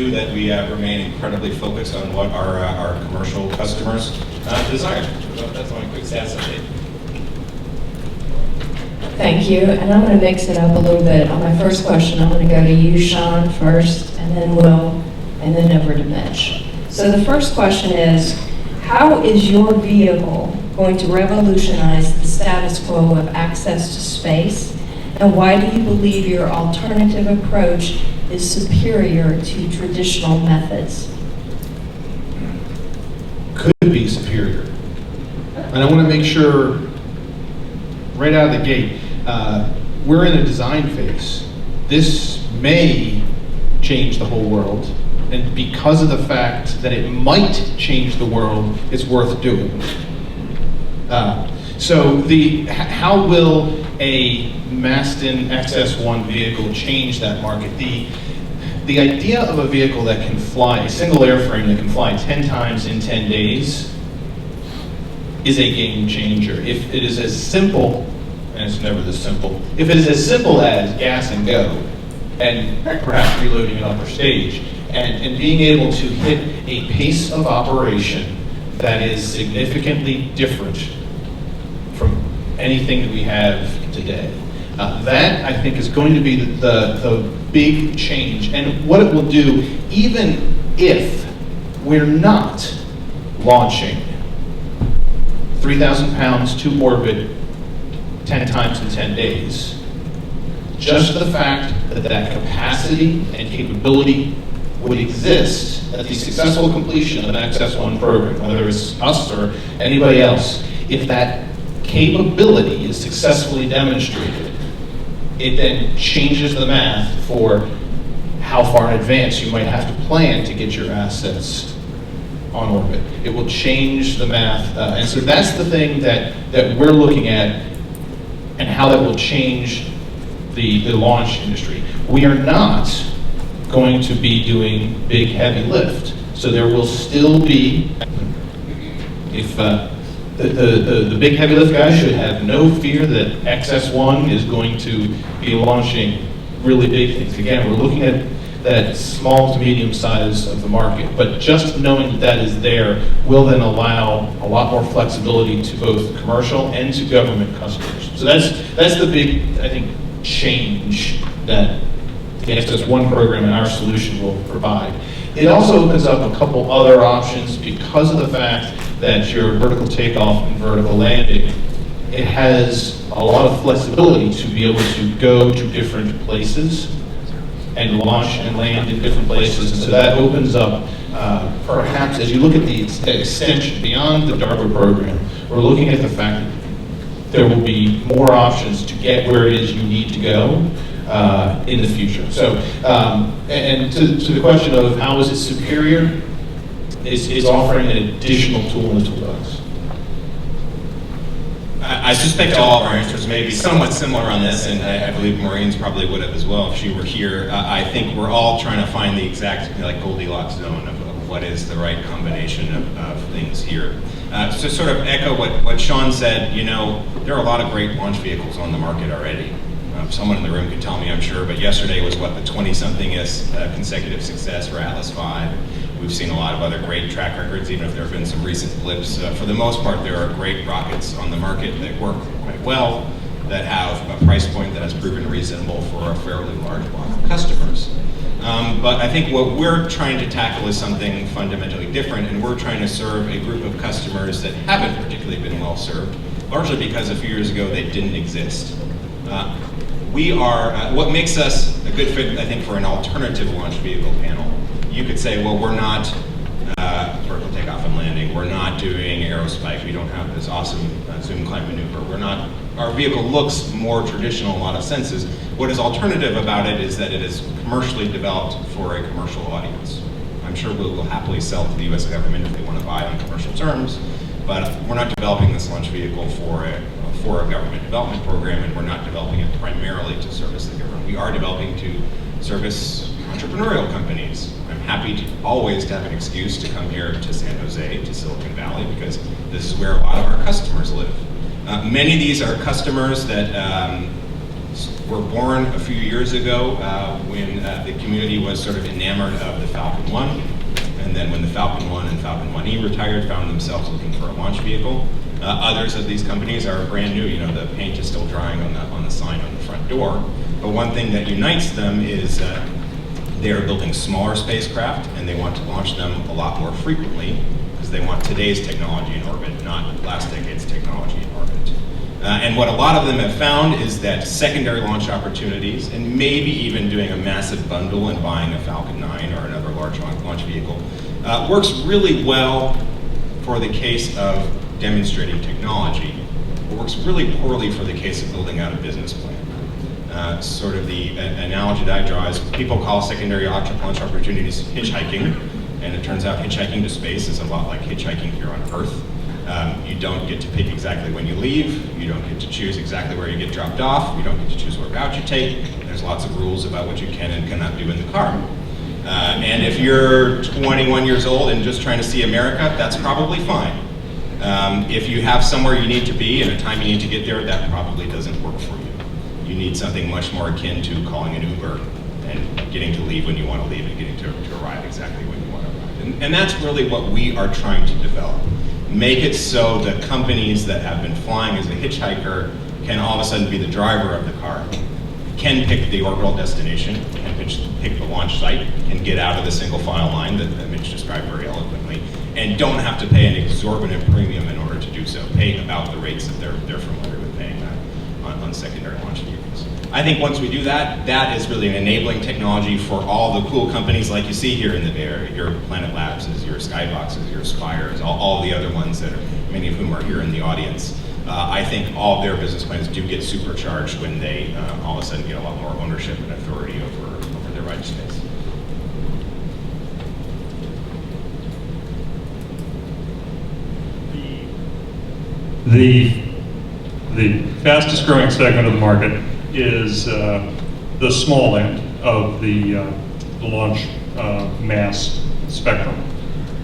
two, that we remain incredibly focused on what our commercial customers desire. So that's my quick stats update. Thank you, and I'm going to mix it up a little bit. On my first question, I'm going to go to you, Sean, first, and then Will, and then over to Mitch. So the first question is, how is your vehicle going to revolutionize the status quo of access to space, and why do you believe your alternative approach is superior to traditional methods? Could be superior. And I want to make sure, right out of the gate, we're in a design phase. This may change the whole world, and because of the fact that it might change the world, it's worth doing. So how will a Mastin XS1 vehicle change that market? The idea of a vehicle that can fly, a single airframe that can fly 10 times in 10 days is a game changer. If it is as simple, and it's never this simple, if it is as simple as gas and go, and perhaps reloading an upper stage, and being able to hit a pace of operation that is significantly different from anything that we have today. That, I think, is going to be the big change. And what it will do, even if we're not launching 3,000 pounds to orbit 10 times in 10 days, just the fact that that capacity and capability would exist at the successful completion of an XS1 program, whether it's us or anybody else, if that capability is successfully demonstrated, it then changes the math for how far in advance you might have to plan to get your assets on orbit. It will change the math, and so that's the thing that we're looking at, and how that will change the launch industry. We are not going to be doing big heavy lift, so there will still be, if the big heavy lift guys should have no fear that XS1 is going to be launching really big things. Again, we're looking at that small to medium size of the market, but just knowing that that is there will then allow a lot more flexibility to both commercial and to government customers. So that's the big, I think, change that the XS1 program and our solution will provide. It also opens up a couple other options because of the fact that your vertical takeoff and vertical landing, it has a lot of flexibility to be able to go to different places and launch and land in different places. And so that opens up, perhaps as you look at the extension beyond the DARPA program, we're looking at the fact that there will be more options to get where it is you need to go in the future. So, and to the question of how is it superior, is offering an additional tool in the toolbox. I suspect all of our answers may be somewhat similar on this, and I believe Maureen's probably would have as well if she were here. I think we're all trying to find the exact Goldilocks zone of what is the right combination of things here. To sort of echo what Sean said, there are a lot of great launch vehicles on the market already. Someone in the room could tell me, I'm sure, but yesterday was what, the 20-somethingest consecutive success for Atlas V. We've seen a lot of other great track records, even if there have been some recent blips. For the most part, there are great rockets on the market that work quite well, that have a price point that has proven reasonable for a fairly large block of customers. But I think what we're trying to tackle is something fundamentally different, and we're trying to serve a group of customers that haven't particularly been well served, largely because a few years ago they didn't exist. We are, what makes us a good fit, I think, for an alternative launch vehicle panel. You could say, well, we're not vertical takeoff and landing, we're not doing aerospike, we don't have this awesome zoom climb maneuver, our vehicle looks more traditional in a lot of senses. What is alternative about it is that it is commercially developed for a commercial audience. I'm sure we'll happily sell to the US government if they want to buy on commercial terms, but we're not developing this launch vehicle for a government development program, and we're not developing it primarily to service the government. We are developing to service entrepreneurial companies. I'm happy to always have an excuse to come here to San Jose, to Silicon Valley, because this is where a lot of our customers live. Many of these are customers that were born a few years ago when the community was sort of enamored of the Falcon 1. And then when the Falcon 1 and Falcon 1E retired, found themselves looking for a launch vehicle. Others of these companies are brand new. You know, the paint is still drying on the sign on the front door. But one thing that unites them is they are building smaller spacecraft, and they want to launch them a lot more frequently because they want today's technology in orbit, not last decade's technology in orbit. And what a lot of them have found is that secondary launch opportunities, and maybe even doing a massive bundle and buying a Falcon 9 or another large launch vehicle, works really well for the case of demonstrating technology. It works really poorly for the case of building out a business plan. Sort of the analogy that I draw is people call secondary launch opportunities hitchhiking, and it turns out hitchhiking to space is a lot like hitchhiking here on Earth. You don't get to pick exactly when you leave, you don't get to choose exactly where you get dropped off, you don't get to choose what route you take. There's lots of rules about what you can and cannot do in the car. And if you're 21 years old and just trying to see America, that's probably fine. If you have somewhere you need to be and a time you need to get there, that probably doesn't work for you. You need something much more akin to calling an Uber and getting to leave when you want to leave and getting to arrive exactly when you want to arrive. And that's really what we are trying to develop. Make it so that companies that have been flying as a hitchhiker can all of a sudden be the driver of the car, can pick the orbital destination, can pick the launch site, can get out of the single file line that Mitch described very eloquently, and don't have to pay an exorbitant premium in order to do so. Pay about the rates that they're familiar with paying on secondary launch vehicles. I think once we do that, that is really an enabling technology for all the cool companies like you see here in the Bay Area, your Planet Labs, your Skyboxes, your Spires, all the other ones that are, many of whom are here in the audience. I think all of their business plans do get supercharged when they all of a sudden get a lot more ownership and authority over their right space. The fastest growing segment of the market is the small end of the launch mass spectrum.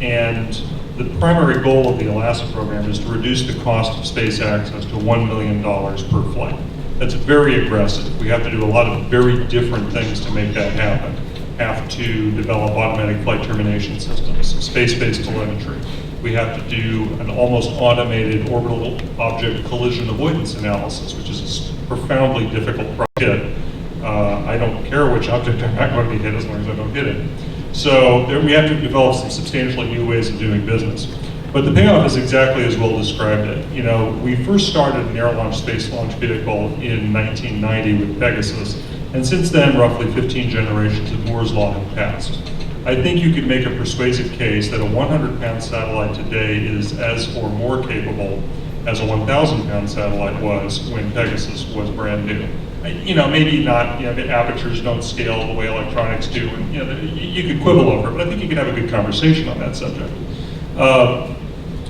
And the primary goal of the ALASA program is to reduce the cost of space access to $1 million per flight. That's very aggressive. We have to do a lot of very different things to make that happen. Have to develop automatic flight termination systems, space-based telemetry. We have to do an almost automated orbital object collision avoidance analysis, which is a profoundly difficult project. I don't care which object I'm not going to be hit as long as I don't hit it. So we have to develop some substantially new ways of doing business. But the payoff is exactly as Will described it. You know, we first started an air-launched space launch vehicle in 1990 with Pegasus, and since then, roughly 15 generations of Moore's Law have passed. I think you could make a persuasive case that a 100-pound satellite today is as or more capable as a 1,000-pound satellite was when Pegasus was brand new. You know, maybe not, you know, the apertures don't scale the way electronics do, and you know, you could quibble over it, but I think you could have a good conversation on that subject.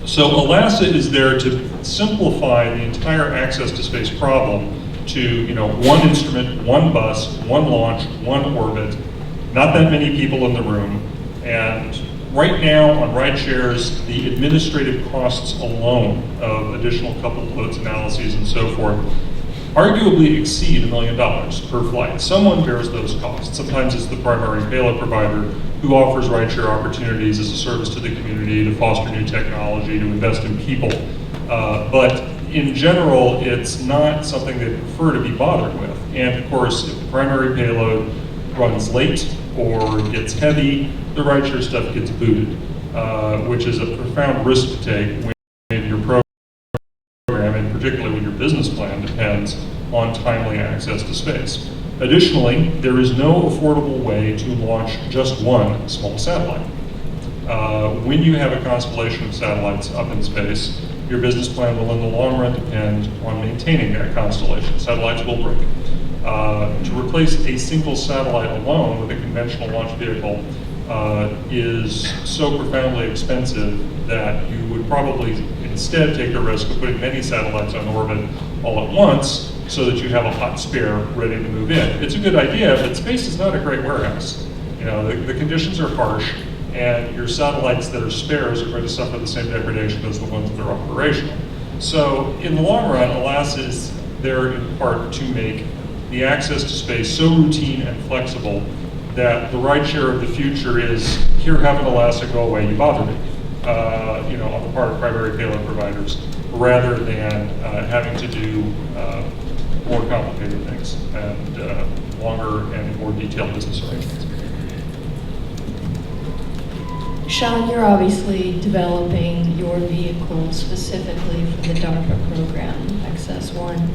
So ALASA is there to simplify the entire access to space problem to, you know, one instrument, one bus, one launch, one orbit, not that many people in the room, and right now on ride shares, the administrative costs alone of additional coupled loads analyses and so forth arguably exceed $1 million per flight. Someone bears those costs. Sometimes it's the primary payload provider who offers rideshare opportunities as a service to the community to foster new technology, to invest in people. But in general, it's not something they prefer to be bothered with. And of course, if the primary payload runs late or gets heavy, the rideshare stuff gets booted, which is a profound risk to take when your program, and particularly when your business plan depends on timely access to space. Additionally, there is no affordable way to launch just one small satellite. When you have a constellation of satellites up in space, your business plan will in the long run depend on maintaining that constellation. Satellites will break. To replace a single satellite alone with a conventional launch vehicle is so profoundly expensive that you would probably instead take the risk of putting many satellites on orbit all at once so that you have a hot spare ready to move in. It's a good idea, but space is not a great warehouse. You know, the conditions are harsh, and your satellites that are spares are going to suffer the same degradation as the ones that are operational. So in the long run, ALASA is there in part to make the access to space so routine and flexible that the rideshare of the future is, here, have an Alaska, go away, you bother me, on the part of primary payload providers, rather than having to do more complicated things and longer and more detailed business arrangements. Sean, you're obviously developing your vehicle specifically for the DARPA program, XS1.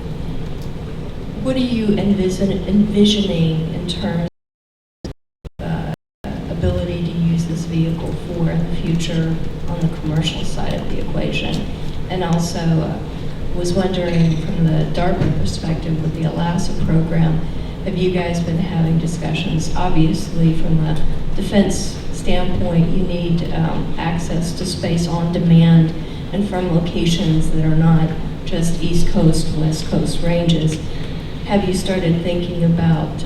What are you envisioning in terms of ability to use this vehicle for in the future on the commercial side of the equation? And also was wondering from the DARPA perspective with the ALASA program, have you guys been having discussions? Obviously from the defense standpoint, you need access to space on demand and from locations that are not just East Coast, West Coast ranges. Have you started thinking about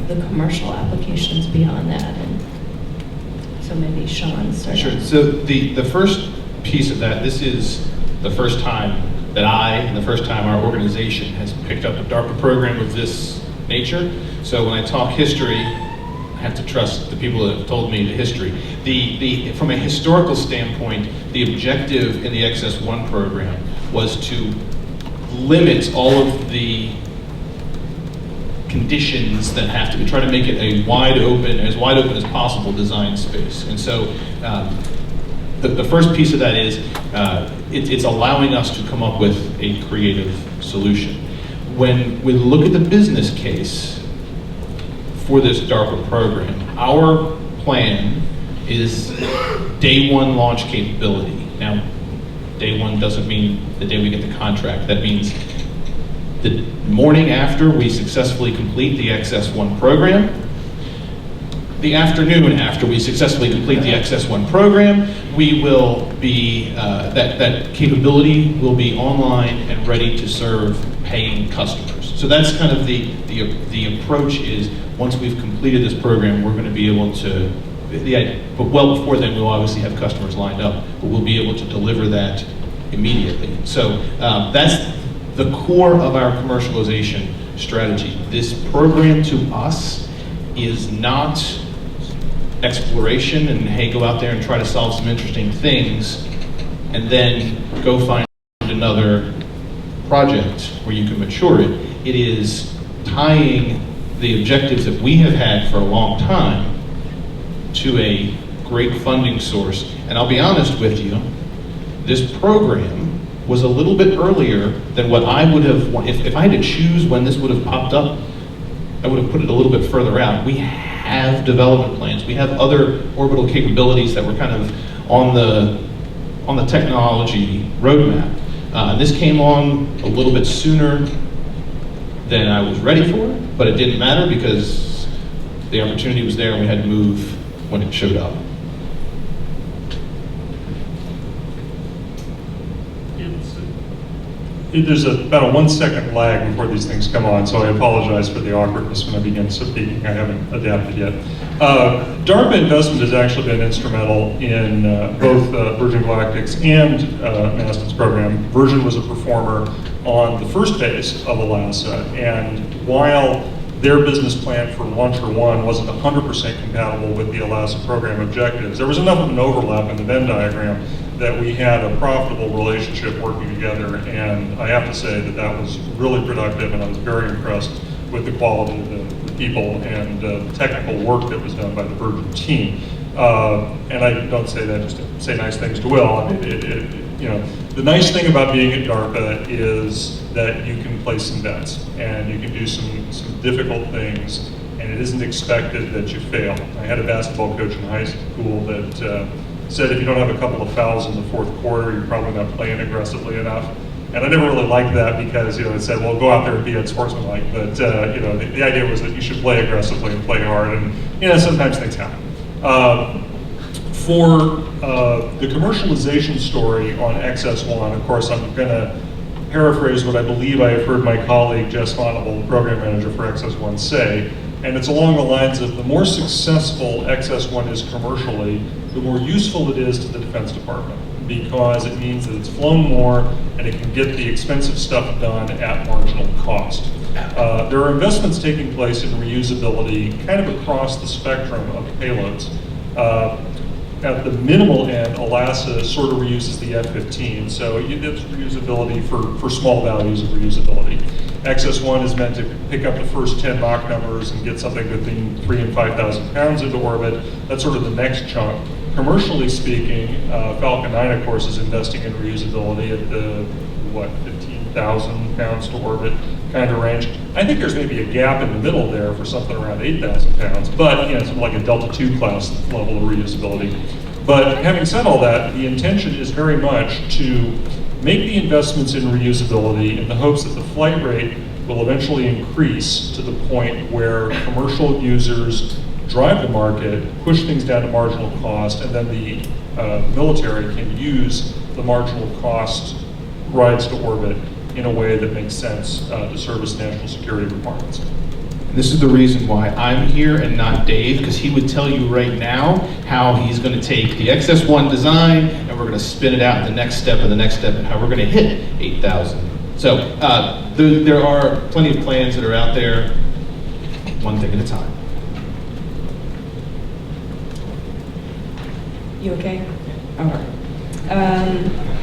the commercial applications beyond that? And so maybe Sean start. Sure. So the first piece of that, this is the first time that I, and the first time our organization has picked up a DARPA program of this nature. So when I talk history, I have to trust the people that have told me the history. From a historical standpoint, the objective in the XS1 program was to limit all of the conditions that have to be, try to make it a as wide open as possible design space. And so the first piece of that is it's allowing us to come up with a creative solution. When we look at the business case for this DARPA program, our plan is day one launch capability. Now, day one doesn't mean the day we get the contract. That means the morning after we successfully complete the XS1 program, the afternoon after we successfully complete the XS1 program, we will be, that capability will be online and ready to serve paying customers. So that's kind of the approach is, once we've completed this program, we're going to be able to, but well before then we'll obviously have customers lined up, but we'll be able to deliver that immediately. So that's the core of our commercialization strategy. This program to us is not exploration and hey, go out there and try to solve some interesting things and then go find another project where you can mature it. It is tying the objectives that we have had for a long time to a great funding source. And I'll be honest with you, this program was a little bit earlier than what I would have, if I had to choose when this would have popped up, I would have put it a little bit further out. We have development plans. We have other orbital capabilities that were kind of on the technology roadmap. This came on a little bit sooner than I was ready for, but it didn't matter because the opportunity was there and we had to move when it showed up. There's about a 1 second lag before these things come on, so I apologize for the awkwardness when I begin speaking. I haven't adapted yet. DARPA investment has actually been instrumental in both Virgin Galactic's and Maston's program. Virgin was a performer on the first phase of ALASA, and while their business plan for Launcher 1 wasn't 100% compatible with the ALASA program objectives, there was enough of an overlap in the Venn diagram that we had a profitable relationship working together, and I have to say that that was really productive, and I was very impressed with the quality of the people and the technical work that was done by the Virgin team. And I don't say that just to say nice things to Will. I mean, the nice thing about being at DARPA is that you can place some bets, and you can do some difficult things, and it isn't expected that you fail. I had a basketball coach in high school that said if you don't have a couple of fouls in the fourth quarter, you're probably not playing aggressively enough. And I never really liked that because, it said, well, go out there and be unsportsmanlike. But, the idea was that you should play aggressively and play hard. And, sometimes things happen. For the commercialization story on XS1, of course, I'm going to paraphrase what I believe I have heard my colleague, Jess Vonable, the program manager for XS1, say. And it's along the lines of the more successful XS1 is commercially, the more useful it is to the Defense Department, because it means that it's flown more and it can get the expensive stuff done at marginal cost. There are investments taking place in reusability kind of across the spectrum of payloads. At the minimal end, ELASA sort of reuses the F-15, so that's reusability for small values of reusability. XS-1 is meant to pick up the first 10 Mach numbers and get something between 3,000 and 5,000 pounds into orbit. That's sort of the next chunk. Commercially speaking, Falcon 9, of course, is investing in reusability at the, 15,000 pounds to orbit kind of range. I think there's maybe a gap in the middle there for something around 8,000 pounds, but something like a Delta II class level of reusability. But having said all that, the intention is very much to make the investments in reusability in the hopes that the flight rate will eventually increase to the point where commercial users drive the market, push things down to marginal cost, and then the military can use the marginal cost rides to orbit in a way that makes sense to service national security requirements. And this is the reason why I'm here and not Dave, because he would tell you right now how he's going to take the XS1 design and we're going to spin it out the next step and the next step and how we're going to hit 8,000. So there are plenty of plans that are out there, one thing at a time. You okay? All right.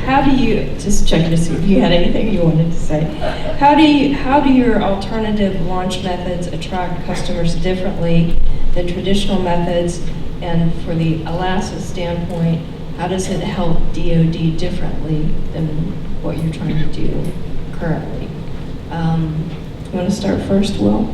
How do you, just checking to see if you had anything you wanted to say. How do your alternative launch methods attract customers differently than traditional methods? And for the ELASA standpoint, how does it help DoD differently than what you're trying to do currently? You want to start first, Will?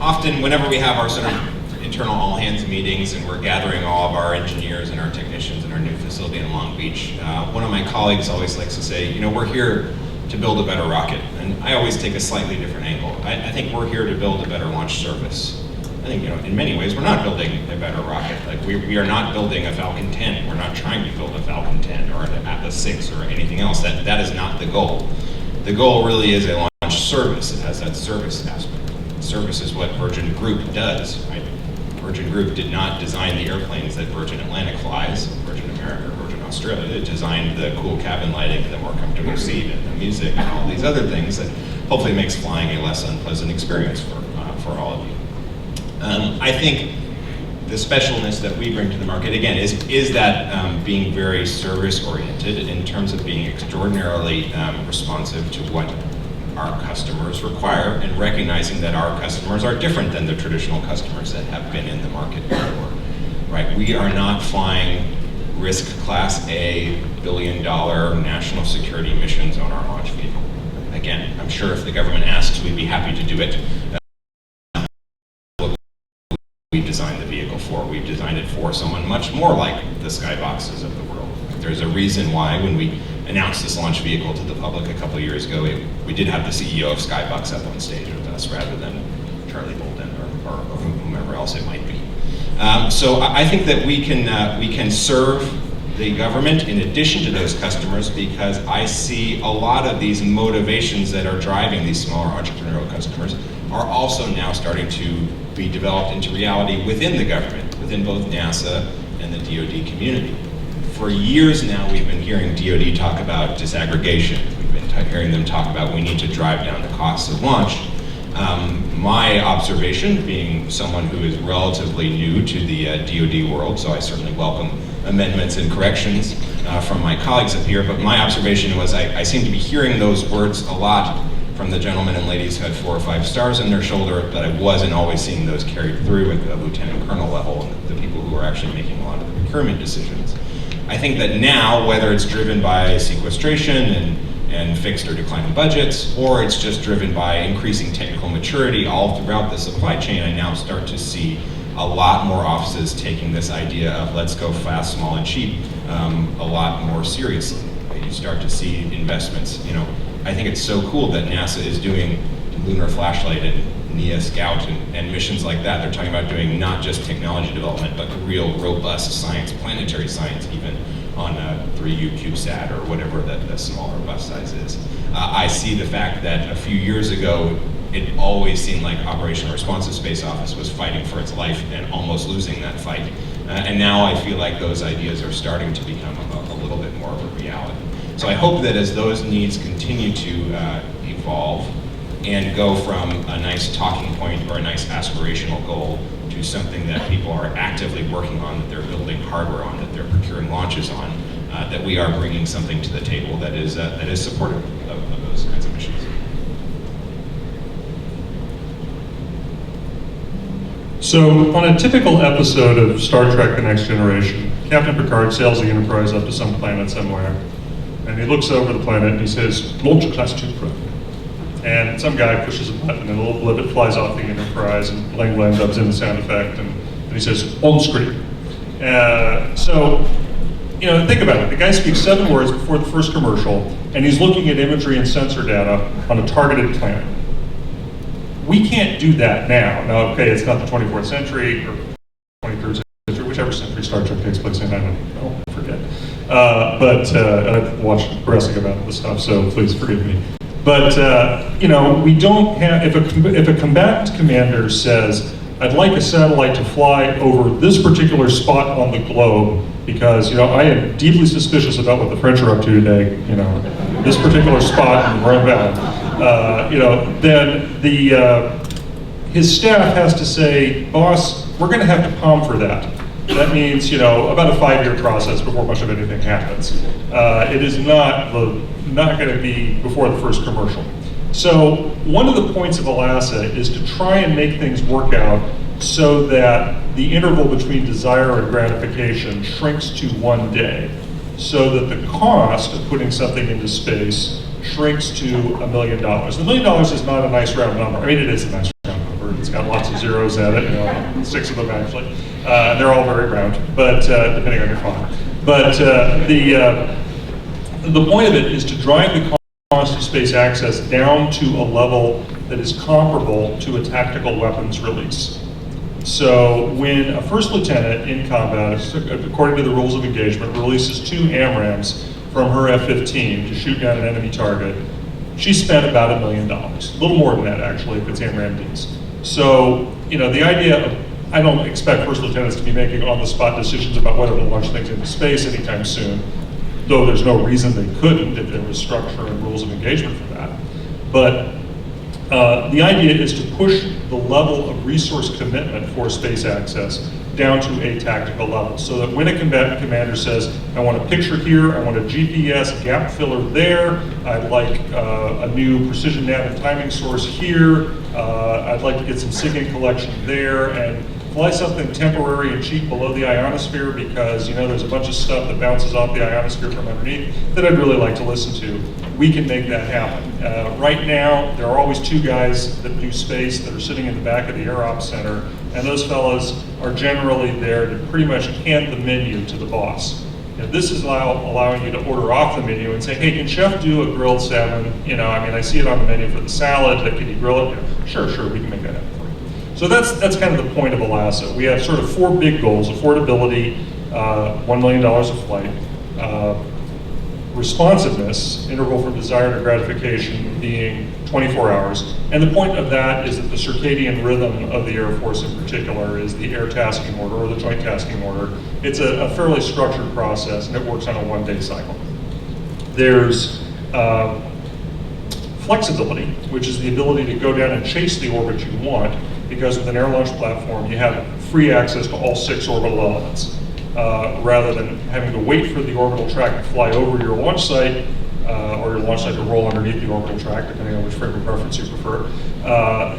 Often whenever we have our sort of internal all-hands meetings and we're gathering all of our engineers and our technicians in our new facility in Long Beach, one of my colleagues always likes to say, we're here to build a better rocket. And I always take a slightly different angle. I think we're here to build a better launch service. I think, in many ways, we're not building a better rocket. Like, we are not building a Falcon 10. We're not trying to build a Falcon 10 or an Atlas 6 or anything else. That is not the goal. The goal really is a launch service. It has that service aspect. Service is what Virgin Group does, right? Virgin Group did not design the airplanes that Virgin Atlantic flies, Virgin America, or Virgin Australia. It designed the cool cabin lighting and the more comfortable seat and the music and all these other things that hopefully makes flying a less unpleasant experience for all of you. I think the specialness that we bring to the market, again, is that being very service-oriented in terms of being extraordinarily responsive to what our customers require, and recognizing that our customers are different than the traditional customers that have been in the market before, right? We are not flying risk class A, billion-dollar national security missions on our launch vehicle. Again, I'm sure if the government asks, we'd be happy to do it. We designed the vehicle for. We've designed it for someone much more like the Skyboxes of the world. There's a reason why when we announced this launch vehicle to the public a couple of years ago, we did have the CEO of Skybox up on stage with us rather than Charlie Bolden or whomever else it might be. So I think that we can serve the government in addition to those customers, because I see a lot of these motivations that are driving these smaller entrepreneurial customers are also now starting to be developed into reality within the government, within both NASA and the DoD community. For years now, we've been hearing DoD talk about disaggregation. We've been hearing them talk about we need to drive down the costs of launch. My observation, being someone who is relatively new to the DoD world, so I certainly welcome amendments and corrections from my colleagues up here, but my observation was I seem to be hearing those words a lot from the gentlemen and ladies who had 4 or 5 stars on their shoulder, but I wasn't always seeing those carried through at the lieutenant colonel level and the people who are actually making a lot of the procurement decisions. I think that now, whether it's driven by sequestration and fixed or declining budgets, or it's just driven by increasing technical maturity all throughout the supply chain, I now start to see a lot more offices taking this idea of let's go fast, small, and cheap a lot more seriously. You start to see investments. I think it's so cool that NASA is doing Lunar Flashlight and NEA Scout and missions like that. They're talking about doing not just technology development, but real robust science, planetary science even, on a 3U CubeSat or whatever the smaller bus size is. I see the fact that a few years ago, it always seemed like Operational Responsive Space Office was fighting for its life and almost losing that fight. And now I feel like those ideas are starting to become a little bit more of a reality. So I hope that as those needs continue to evolve and go from a nice talking point or a nice aspirational goal to something that people are actively working on, that they're building hardware on, that they're procuring launches on, that we are bringing something to the table that is supportive of those kinds of missions. So, on a typical episode of Star Trek: The Next Generation, Captain Picard sails the Enterprise up to some planet somewhere, and he looks over the planet and he says, "Launch Class 2 Pro." And some guy pushes a button and a little blip, it flies off the Enterprise, and Lang dubs in the sound effect, and he says, "On screen." So, think about it. The guy speaks 7 words before the first commercial, and he's looking at imagery and sensor data on a targeted planet. We can't do that now. Now, okay, it's not the 24th century or 23rd century, whichever century Star Trek takes place in, I don't know, I forget. But I've watched progressing about this stuff, so please forgive me. But, we don't have, if a combatant commander says, "I'd like a satellite to fly over this particular spot on the globe because, I am deeply suspicious about what the French are up to today, this particular spot in the Rhone Valley," then his staff has to say, "Boss, we're going to have to palm for that." That means, about a 5-year process before much of anything happens. It is not going to be before the first commercial. So one of the points of ELASA is to try and make things work out so that the interval between desire and gratification shrinks to 1 day, so that the cost of putting something into space shrinks to $1 million. $1 million is not a nice round number. I mean, it is a nice round number. It's got lots of zeros at it, 6 of them actually. They're all very round, but depending on your font. But the point of it is to drive the cost of space access down to a level that is comparable to a tactical weapons release. So when a first lieutenant in combat, according to the rules of engagement, releases 2 AMRAAMs from her F-15 to shoot down an enemy target, she spent about $1 million. A little more than that, actually, if it's AMRAAM-Ds. So, the idea of, I don't expect first lieutenants to be making on-the-spot decisions about whether to launch things into space anytime soon, though there's no reason they couldn't if there was structure and rules of engagement for that. But the idea is to push the level of resource commitment for space access down to a tactical level, so that when a combatant commander says, "I want a picture here, I want a GPS gap filler there, I'd like a new precision nav and timing source here, I'd like to get some SIGINT collection there, and fly something temporary and cheap below the ionosphere because, there's a bunch of stuff that bounces off the ionosphere from underneath that I'd really like to listen to," we can make that happen. Right now, there are always 2 guys that do space that are sitting in the back of the Air Ops Center, and those fellows are generally there to pretty much hand the menu to the boss. This is allowing you to order off the menu and say, "Hey, can chef do a grilled salmon? I see it on the menu for the salad, but can you grill it?" Sure, we can make that happen for you. So that's kind of the point of ELASA. We have sort of 4 big goals: affordability, $1 million a flight, responsiveness, interval from desire to gratification being 24 hours. And the point of that is that the circadian rhythm of the Air Force in particular is the air tasking order or the joint tasking order. It's a fairly structured process, and it works on a 1-day cycle. There's flexibility, which is the ability to go down and chase the orbit you want, because with an air launch platform, you have free access to all 6 orbital elements. Rather than having to wait for the orbital track to fly over your launch site, or your launch site to roll underneath the orbital track, depending on which frame of reference you prefer,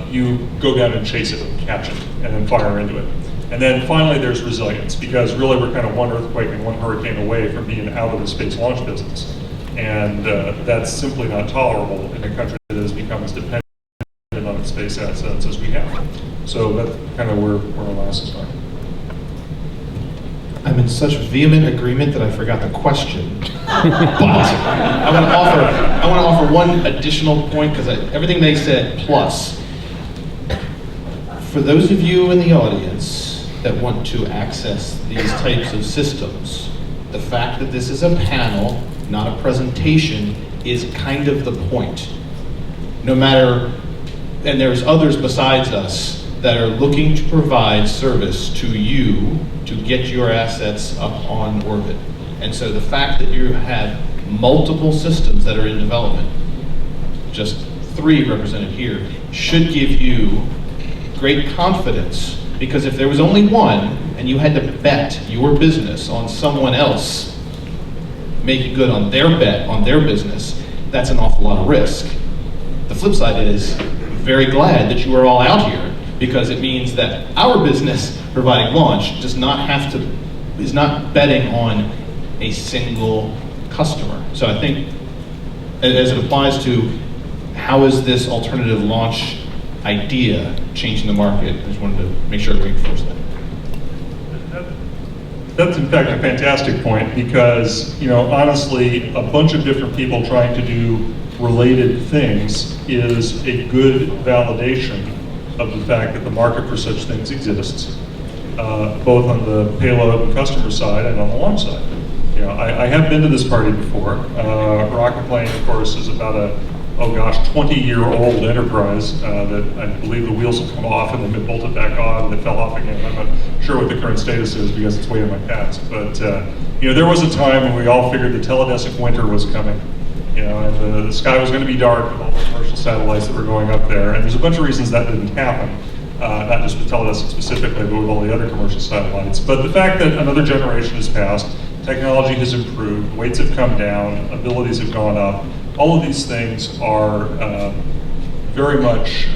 you go down and chase it, catch it, and then fire into it. And then finally there's resilience, because really we're kind of 1 earthquake and 1 hurricane away from being out of the space launch business. And that's simply not tolerable in a country that has become as dependent on its space assets as we have. So that's kind of where ELASA is going. I'm in such vehement agreement that I forgot the question. But I want to offer one additional point, because everything they said plus. For those of you in the audience that want to access these types of systems, the fact that this is a panel, not a presentation, is kind of the point. No matter, and there's others besides us that are looking to provide service to you to get your assets up on orbit. And so the fact that you have multiple systems that are in development, just 3 represented here, should give you great confidence, because if there was only one and you had to bet your business on someone else making good on their bet on their business, that's an awful lot of risk. The flip side is, I'm very glad that you are all out here, because it means that our business providing launch is not betting on a single customer. So I think as it applies to how is this alternative launch idea changing the market, I just wanted to make sure to reinforce that. That's in fact a fantastic point, because, honestly, a bunch of different people trying to do related things is a good validation of the fact that the market for such things exists, both on the payload and customer side and on the launch side. I have been to this party before. Rocket Plane, of course, is about a 20-year-old enterprise that I believe the wheels have come off and they've been bolted back on and they fell off again. I'm not sure what the current status is because it's way in my past. But there was a time when we all figured the teledesic winter was coming. And the sky was going to be dark with all the commercial satellites that were going up there. And there's a bunch of reasons that didn't happen, not just with teledesic specifically, but with all the other commercial satellites. But the fact that another generation has passed, technology has improved, weights have come down, abilities have gone up. All of these things are very much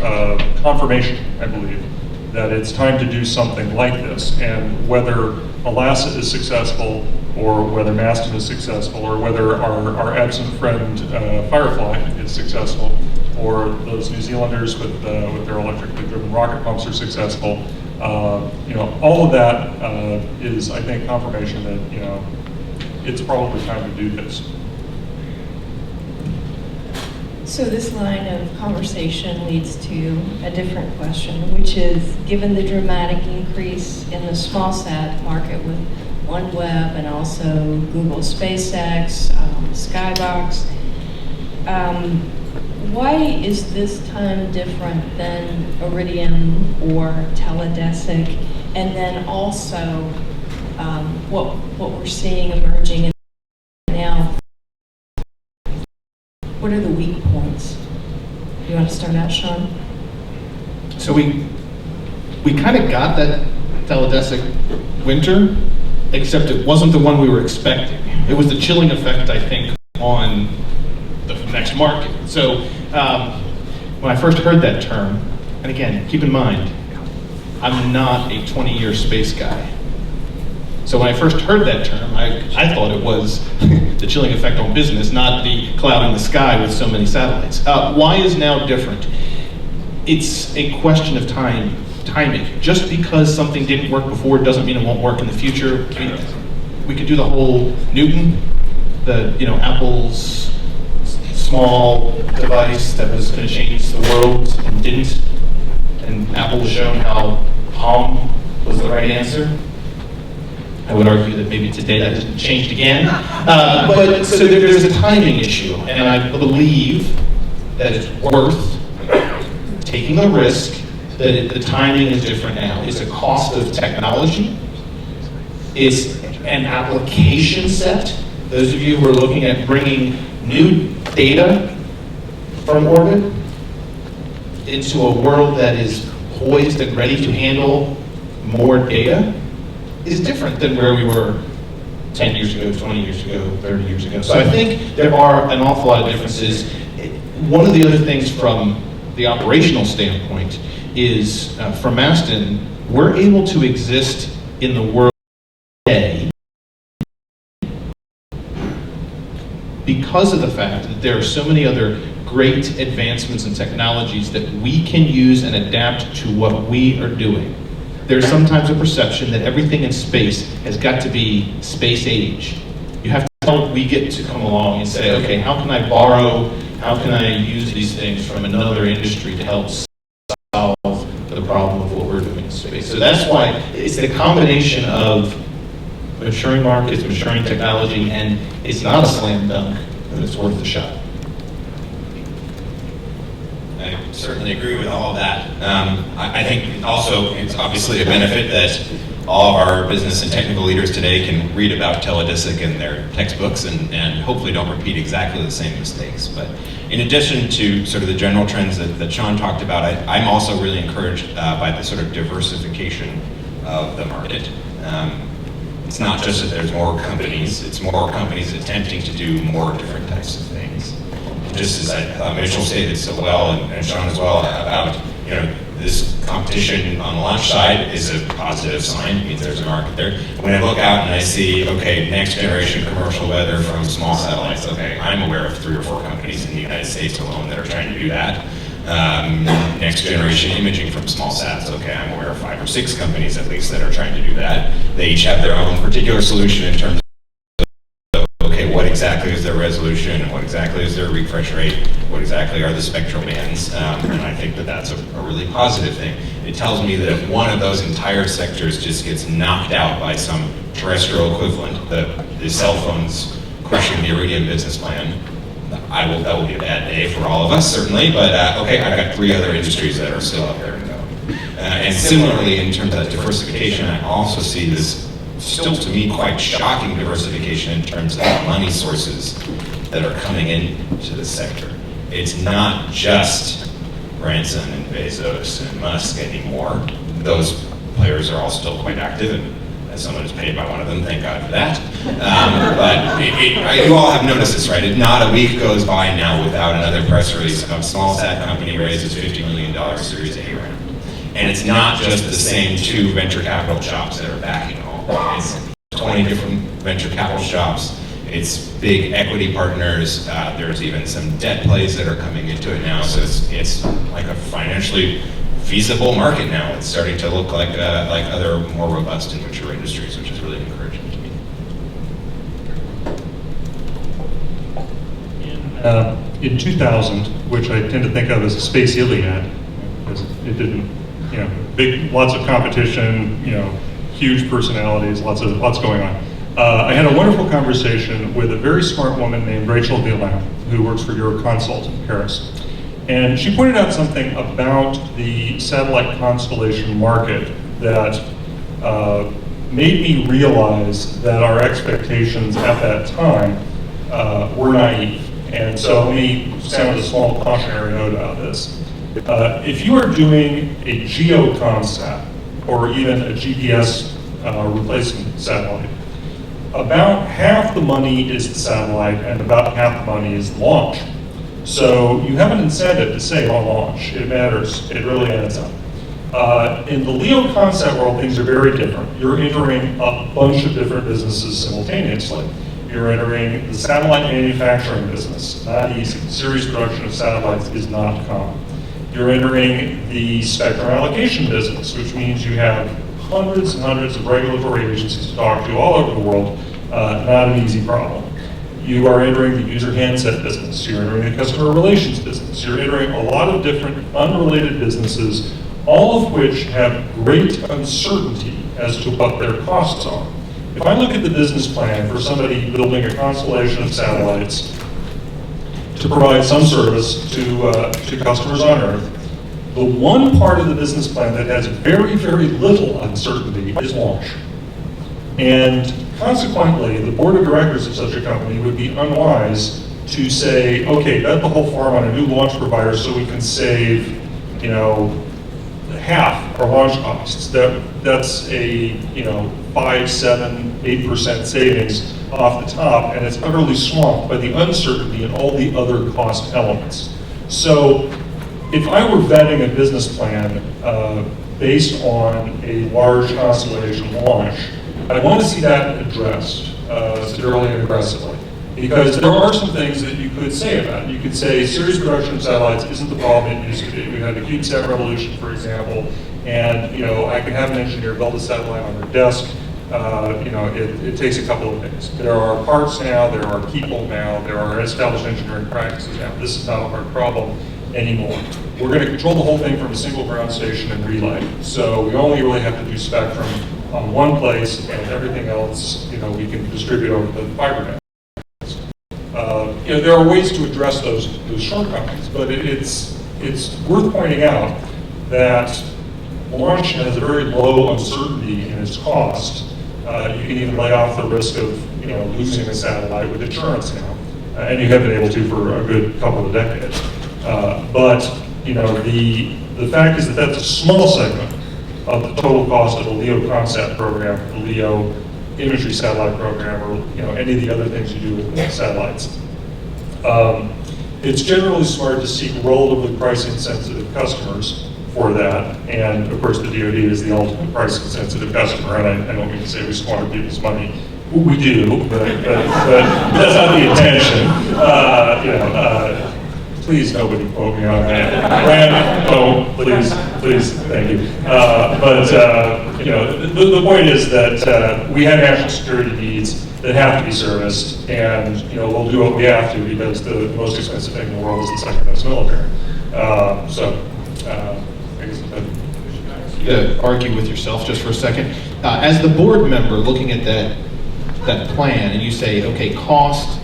confirmation, I believe, that it's time to do something like this. And whether Alassa is successful, or whether Maston is successful, or whether our absent friend Firefly is successful, or those New Zealanders with their electrically driven rocket pumps are successful, all of that is, I think, confirmation that it's probably time to do this. So this line of conversation leads to a different question, which is, given the dramatic increase in the small sat market with OneWeb and also Google SpaceX, Skybox, why is this time different than Iridium or Teledesic? And then also, what we're seeing emerging now, what are the weak points? You want to start out, Sean? So we kind of got that teledesic winter, except it wasn't the one we were expecting. It was the chilling effect, I think, on the next market. So when I first heard that term, and again, keep in mind, I'm not a 20-year space guy. So when I first heard that term, I thought it was the chilling effect on business, not the cloud in the sky with so many satellites. Why is now different? It's a question of timing. Just because something didn't work before doesn't mean it won't work in the future. I mean, we could do the whole Newton, Apple's small device that was going to change the world and didn't, and Apple was shown how Palm was the right answer. I would argue that maybe today that hasn't changed again. But so there's a timing issue, and I believe that it's worth taking a risk that the timing is different now. It's a cost of technology. It's an application set. Those of you who are looking at bringing new data from orbit into a world that is poised and ready to handle more data is different than where we were 10 years ago, 20 years ago, 30 years ago. So I think there are an awful lot of differences. One of the other things from the operational standpoint is, for Maston, we're able to exist in the world today because of the fact that there are so many other great advancements in technologies that we can use and adapt to what we are doing. There's sometimes a perception that everything in space has got to be space age. You have to we get to come along and say, okay, how can I borrow, how can I use these things from another industry to help solve the problem of what we're doing in space? So that's why it's the combination of maturing markets, maturing technology, and it's not a slam dunk, but it's worth the shot. I certainly agree with all of that. I think also it's obviously a benefit that all of our business and technical leaders today can read about teledesic in their textbooks and hopefully don't repeat exactly the same mistakes. But in addition to sort of the general trends that Sean talked about, I'm also really encouraged by the sort of diversification of the market. It's not just that there's more companies, it's more companies attempting to do more different types of things. Just as I thought Mitchell stated so well, and Sean as well, about, this competition on the launch side is a positive sign. It means there's a market there. When I look out and I see, okay, next generation commercial weather from small satellites, okay, I'm aware of 3 or 4 companies in the United States alone that are trying to do that. Next generation imaging from small sats, okay, I'm aware of 5 or 6 companies at least that are trying to do that. They each have their own particular solution in terms of, okay, what exactly is their resolution, what exactly is their refresh rate, what exactly are the spectral bands, and I think that that's a really positive thing. It tells me that if one of those entire sectors just gets knocked out by some terrestrial equivalent, the cell phones crushing the Iridium business plan, that will be a bad day for all of us, certainly, but okay, I've got 3 other industries that are still up there and go. And similarly, in terms of diversification, I also see this, still to me, quite shocking diversification in terms of the money sources that are coming into the sector. It's not just Branson and Bezos and Musk anymore. Those players are all still quite active, and as someone who's paid by one of them, thank God for that. But you all have noticed this, right? Not a week goes by now without another press release of a small sat company raises $50 million Series A round. And it's not just the same 2 venture capital shops that are backing all. It's 20 different venture capital shops. It's big equity partners. There's even some debt plays that are coming into it now. So it's like a financially feasible market now. It's starting to look like other more robust and mature industries, which is really encouraging to me. In 2000, which I tend to think of as a space Iliad, because it didn't, lots of competition, huge personalities, lots going on. I had a wonderful conversation with a very smart woman named Rachel Villain, who works for Euroconsult in Paris. And she pointed out something about the satellite constellation market that made me realize that our expectations at that time were naive. And so let me sound a small cautionary note about this. If you are doing a geocomsat or even a GPS replacement satellite, about half the money is the satellite and about half the money is the launch. So you have an incentive to save on launch. It matters. It really adds up. In the LEO concept world, things are very different. You're entering a bunch of different businesses simultaneously. You're entering the satellite manufacturing business. Not easy. Series production of satellites is not common. You're entering the spectrum allocation business, which means you have hundreds and hundreds of regulatory agencies to talk to all over the world. Not an easy problem. You are entering the user handset business. You're entering the customer relations business. You're entering a lot of different unrelated businesses, all of which have great uncertainty as to what their costs are. If I look at the business plan for somebody building a constellation of satellites to provide some service to customers on Earth, the one part of the business plan that has very, very little uncertainty is launch. And consequently, the board of directors of such a company would be unwise to say, okay, bet the whole farm on a new launch provider so we can save, half our launch costs. That's a 5, 7, 8% savings off the top, and it's utterly swamped by the uncertainty and all the other cost elements. So if I were vetting a business plan based on a large constellation launch, I want to see that addressed severely and aggressively. Because there are some things that you could say about it. You could say series production of satellites isn't the problem it used to be. We had the CubeSat revolution, for example, and I can have an engineer build a satellite on their desk. It takes a couple of things. There are parts now, there are people now, there are established engineering practices now. This is not a hard problem anymore. We're going to control the whole thing from a single ground station and relay. So we only really have to do spectrum on one place, and everything else, we can distribute over the fiber net. There are ways to address those shortcomings, but it's worth pointing out that launch has a very low uncertainty in its cost. You can even lay off the risk of losing a satellite with insurance now, and you have been able to for a good couple of decades. But the fact is that that's a small segment of the total cost of the LEO Comsat program, the LEO imagery satellite program, or any of the other things you do with satellites. It's generally smart to seek relatively pricing-sensitive customers for that, and of course the DoD is the ultimate pricing-sensitive customer, and I don't mean to say we squander people's money. We do, but that's not the intention. Please nobody quote me on that. Brand, oh, please, thank you. The point is that we have national security needs that have to be serviced, and we'll do what we have to because the most expensive thing in the world is the second best military. I guess to argue with yourself just for a second. As the board member looking at that plan, and you say, okay, cost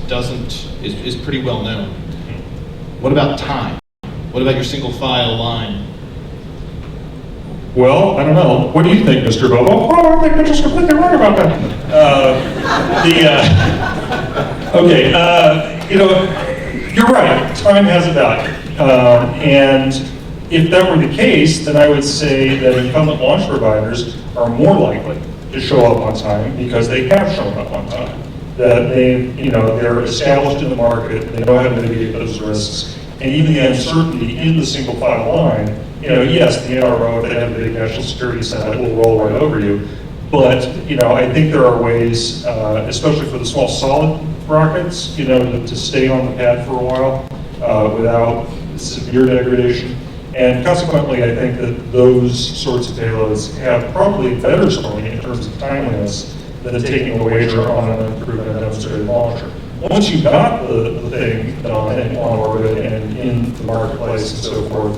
is pretty well known. What about time? What about your single file line? Well, I don't know. What do you think, Mr. Bobo? Oh, I think Mitchell's completely right about that. You're right. Time has a value. And if that were the case, then I would say that incumbent launch providers are more likely to show up on time because they have shown up on time. That they're established in the market, they know how to mitigate those risks, and even the uncertainty in the single file line, yes, the NRO, if they have a big national security satellite, will roll right over you. But, I think there are ways, especially for the small solid rockets, to stay on the pad for a while without severe degradation. And consequently, I think that those sorts of payloads have probably better scoring in terms of timeliness than taking a wager on an unproven and demonstrated launcher. Once you've got the thing done and on orbit and in the marketplace and so forth,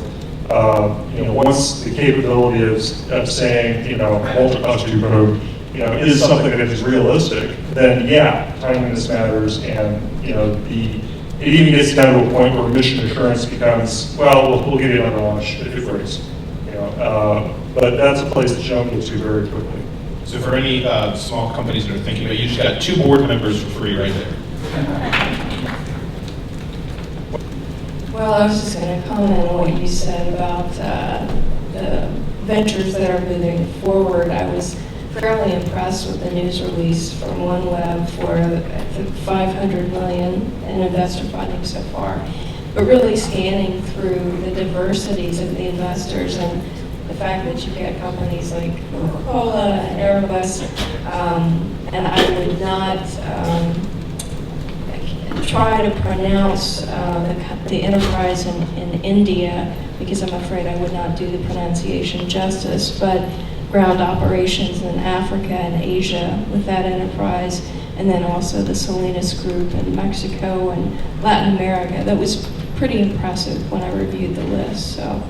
once the capability of saying, multi-cost mode, is something that is realistic, then yeah, timeliness matters, and it even gets down to a point where mission assurance becomes, well, we'll give you another launch if it breaks. But that's a place that you don't get to very quickly. So for any small companies that are thinking about it, you just got 2 board members for free right there. Well, I was just going to comment on what you said about the ventures that are moving forward. I was fairly impressed with the news release from OneWeb for $500 million in investor funding so far. But really scanning through the diversities of the investors and the fact that you've got companies like Coca-Cola and Airbus, and I would not try to pronounce the enterprise in India because I'm afraid I would not do the pronunciation justice, but ground operations in Africa and Asia with that enterprise, and then also the Salinas Group in Mexico and Latin America. That was pretty impressive when I reviewed the list. So,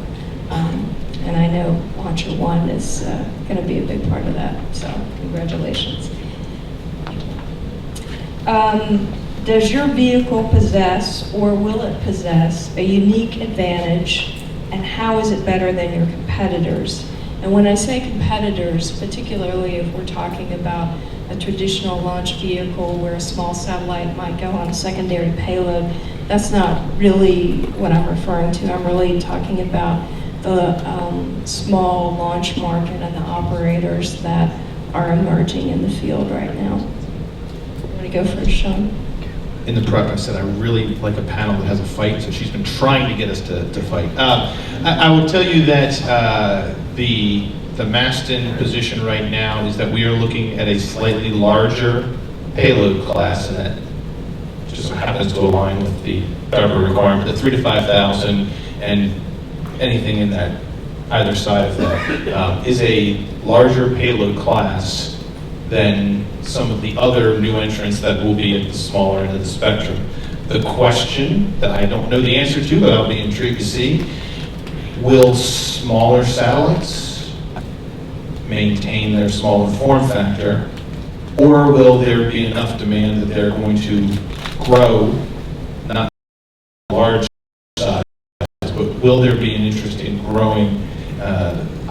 and I know Launcher One is going to be a big part of that. So, congratulations. Does your vehicle possess, or will it possess, a unique advantage, and how is it better than your competitors? And when I say competitors, particularly if we're talking about a traditional launch vehicle where a small satellite might go on a secondary payload, that's not really what I'm referring to. I'm really talking about the small launch market and the operators that are emerging in the field right now. You want to go first, Sean? In the prep, I said I really like a panel that has a fight, so she's been trying to get us to fight. I will tell you that the Maston position right now is that we are looking at a slightly larger payload class, and that just happens to align with the DARPA requirement, the 3,000 to 5,000, and anything in that either side of that is a larger payload class than some of the other new entrants that will be at the smaller end of the spectrum. The question that I don't know the answer to, but I'll be intrigued to see, will smaller satellites maintain their smaller form factor, or will there be enough demand that they're going to grow, not large size, but will there be an interest in growing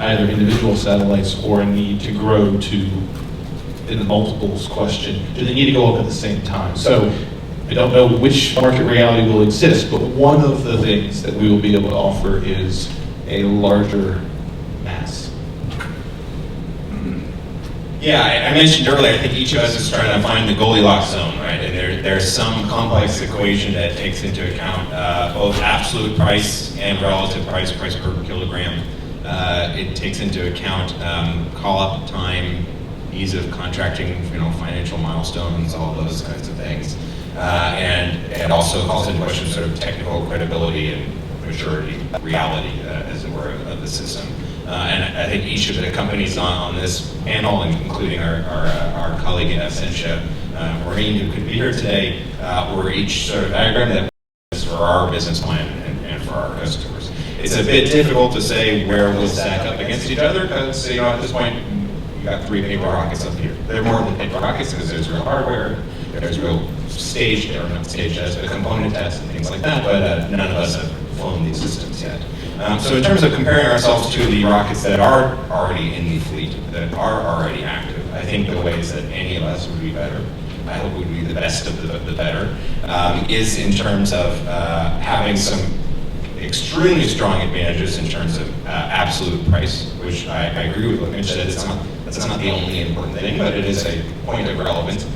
either individual satellites or a need to grow to, in the multiples question, do they need to go up at the same time? So I don't know which market reality will exist, but one of the things that we will be able to offer is a larger mass. Yeah, I mentioned earlier, I think each of us is trying to find the Goldilocks zone, right? And there's some complex equation that takes into account both absolute price and relative price per kilogram. It takes into account call-up time, ease of contracting, financial milestones, all of those kinds of things. And it also calls into question sort of technical credibility and maturity, reality, as it were, of the system. And I think each of the companies on this panel, including our colleague in Essentia, Maureen, who could be here today, were each sort of diagram that was for our business plan and for our customers. It's a bit difficult to say where we'll stack up against each other because, at this point, you got 3 paper rockets up here. They're more than paper rockets because there's real hardware, there's real staged, or not staged tests, but component tests and things like that, but none of us have flown these systems yet. So in terms of comparing ourselves to the rockets that are already in the fleet, that are already active, I think the ways that any of us would be better, I hope would be the best of the better, is in terms of having some extremely strong advantages in terms of absolute price, which I agree with what Mitch said. That's not the only important thing, but it is a point of relevance,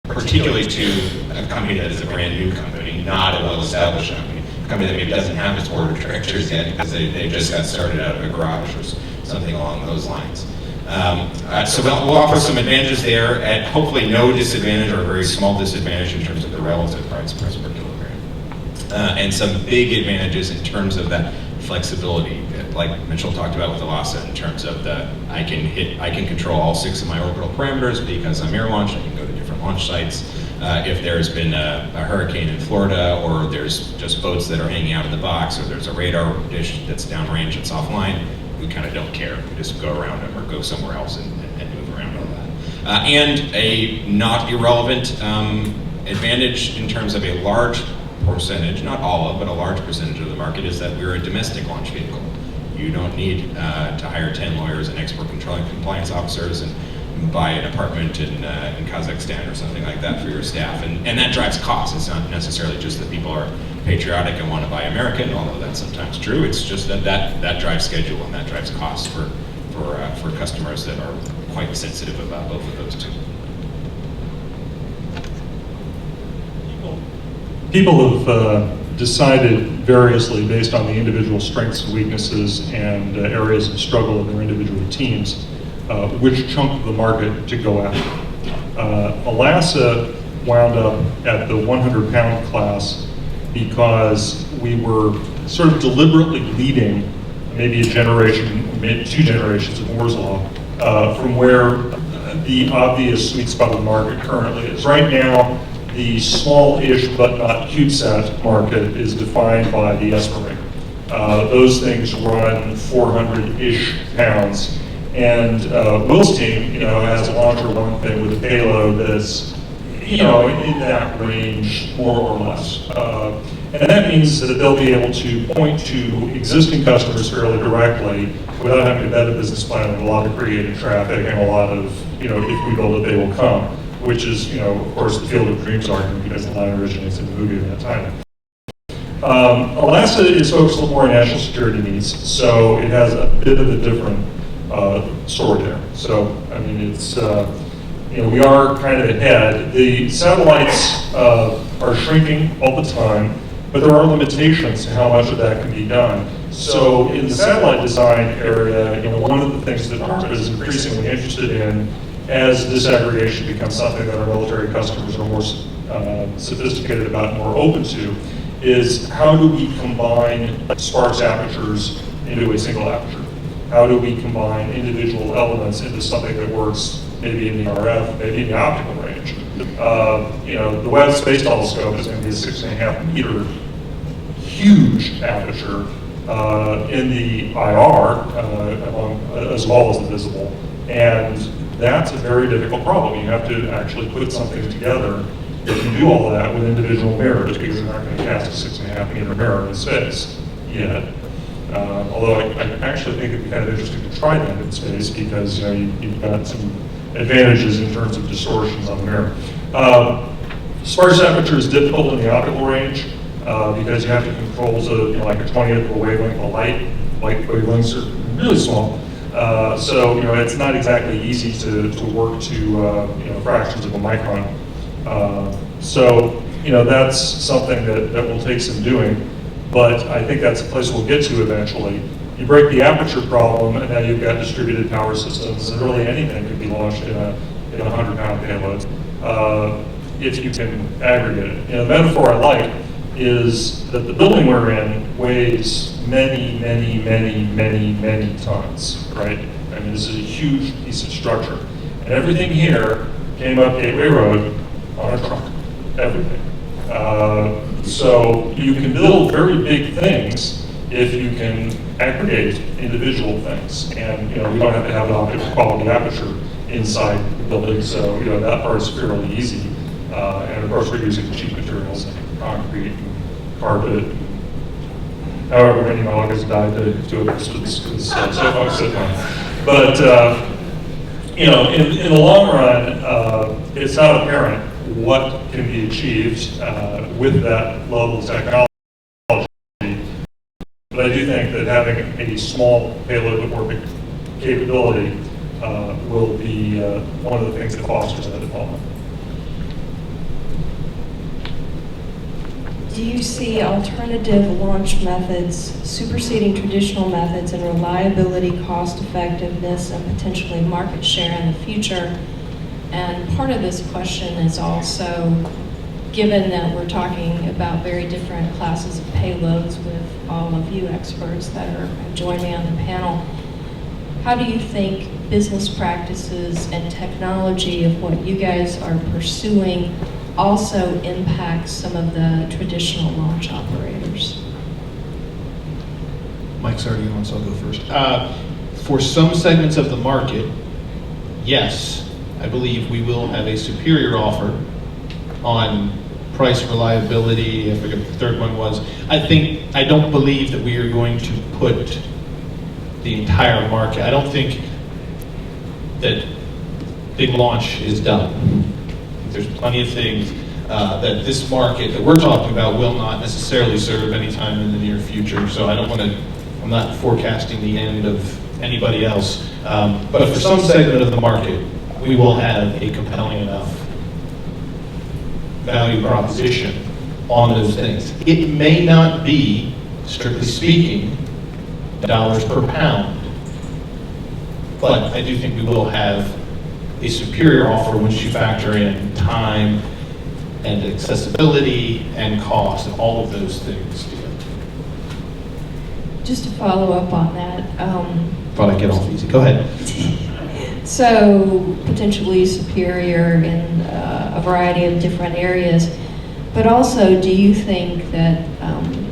particularly to a company that is a brand new company, not a well-established company. A company that maybe doesn't have its board of directors yet because they just got started out of a garage or something along those lines. So we'll offer some advantages there at hopefully no disadvantage or a very small disadvantage in terms of the relative price per kilogram. And some big advantages in terms of that flexibility, like Mitchell talked about with the LASA, in terms of I can control all 6 of my orbital parameters because I'm air launched. I can go to different launch sites. If there's been a hurricane in Florida, or there's just boats that are hanging out of the box, or there's a radar dish that's downrange that's offline, we kind of don't care. We just go around them or go somewhere else and move around all that. And a not irrelevant advantage in terms of a large percentage, not all of, but a large percentage of the market, is that we're a domestic launch vehicle. You don't need to hire 10 lawyers and export control and compliance officers and buy an apartment in Kazakhstan or something like that for your staff. And that drives costs. It's not necessarily just that people are patriotic and want to buy American, although that's sometimes true. It's just that drives schedule and that drives costs for customers that are quite sensitive about both of those two. People have decided variously based on the individual strengths and weaknesses and areas of struggle of their individual teams which chunk of the market to go after. Alasa wound up at the 100-pound class because we were sort of deliberately leading maybe a generation, maybe 2 generations of Moore's Law from where the obvious sweet spot of the market currently is. Right now, the small-ish but not CubeSat market is defined by the ESPA ring. Those things run 400-ish pounds. And Will's team, has a launcher one thing with a payload that's, in that range, more or less. And that means that they'll be able to point to existing customers fairly directly without having to vet a business plan with a lot of creative traffic and a lot of, if we build it, they will come, which is, of course, the field of dreams argument because the line originates in the movie at that time. Alasa is focused a little more on national security needs, so it has a bit of a different story there. So, it's, we are kind of ahead. The satellites are shrinking all the time, but there are limitations to how much of that can be done. So in the satellite design area, one of the things that DARPA is increasingly interested in as disaggregation becomes something that our military customers are more sophisticated about and more open to, is how do we combine sparse apertures into a single aperture? How do we combine individual elements into something that works maybe in the RF, maybe in the optical range? The Webb Space Telescope is going to be a 6.5 meter huge aperture in the IR, as well as the visible. And that's a very difficult problem. You have to actually put something together that can do all of that with individual mirrors, because you're not going to cast a 6.5 meter mirror in space yet. Although I actually think it'd be kind of interesting to try that in space because you've got some advantages in terms of distortions on the mirror. Sparse aperture is difficult in the optical range because you have to control like a 20th of a wavelength of light. Light wavelengths are really small. So it's not exactly easy to work to fractions of a micron. So that's something that will take some doing, but I think that's a place we'll get to eventually. You break the aperture problem, and now you've got distributed power systems, and really anything can be launched in a 100-pound payload if you can aggregate it. The metaphor I like is that the building we're in weighs many, many, many, many, many tons, right? I mean, this is a huge piece of structure. And everything here came up Gateway Road on a truck, everything. So you can build very big things if you can aggregate individual things. And we don't have to have an optical quality aperture inside the building, so that part's fairly easy. And of course, we're using cheap materials like concrete and carpet. However many August died to a distance, because so much so far. But in the long run, it's not apparent what can be achieved with that level of technology. But I do think that having a small payload orbit capability will be one of the things that fosters that development. Do you see alternative launch methods superseding traditional methods in reliability, cost effectiveness, and potentially market share in the future? And part of this question is also, given that we're talking about very different classes of payloads with all of you experts that are joining me on the panel, how do you think business practices and technology of what you guys are pursuing also impacts some of the traditional launch operators? Mike's already on, so I'll go first. For some segments of the market, yes, I believe we will have a superior offer on price, reliability. I forget what the third one was. I don't believe that we are going to put the entire market. I don't think that big launch is done. There's plenty of things that this market that we're talking about will not necessarily serve anytime in the near future. So I'm not forecasting the end of anybody else. But for some segment of the market, we will have a compelling enough value proposition on those things. It may not be, strictly speaking, dollars per pound, but I do think we will have a superior offer once you factor in time and accessibility and cost and all of those things together. Just to follow up on that. Thought I'd get off easy. Go ahead. So potentially superior in a variety of different areas, but also do you think that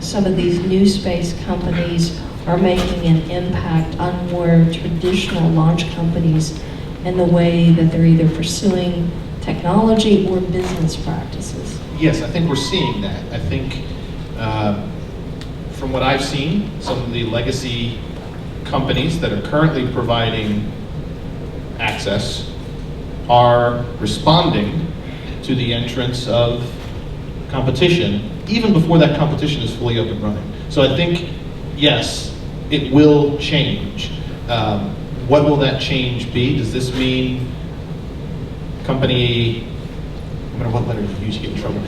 some of these NewSpace companies are making an impact on more traditional launch companies in the way that they're either pursuing technology or business practices? Yes, I think we're seeing that. I think from what I've seen, some of the legacy companies that are currently providing access are responding to the entrance of competition even before that competition is fully up and running. So I think, yes, it will change. What will that change be? Does this mean company, no matter what letter you use, you get in trouble.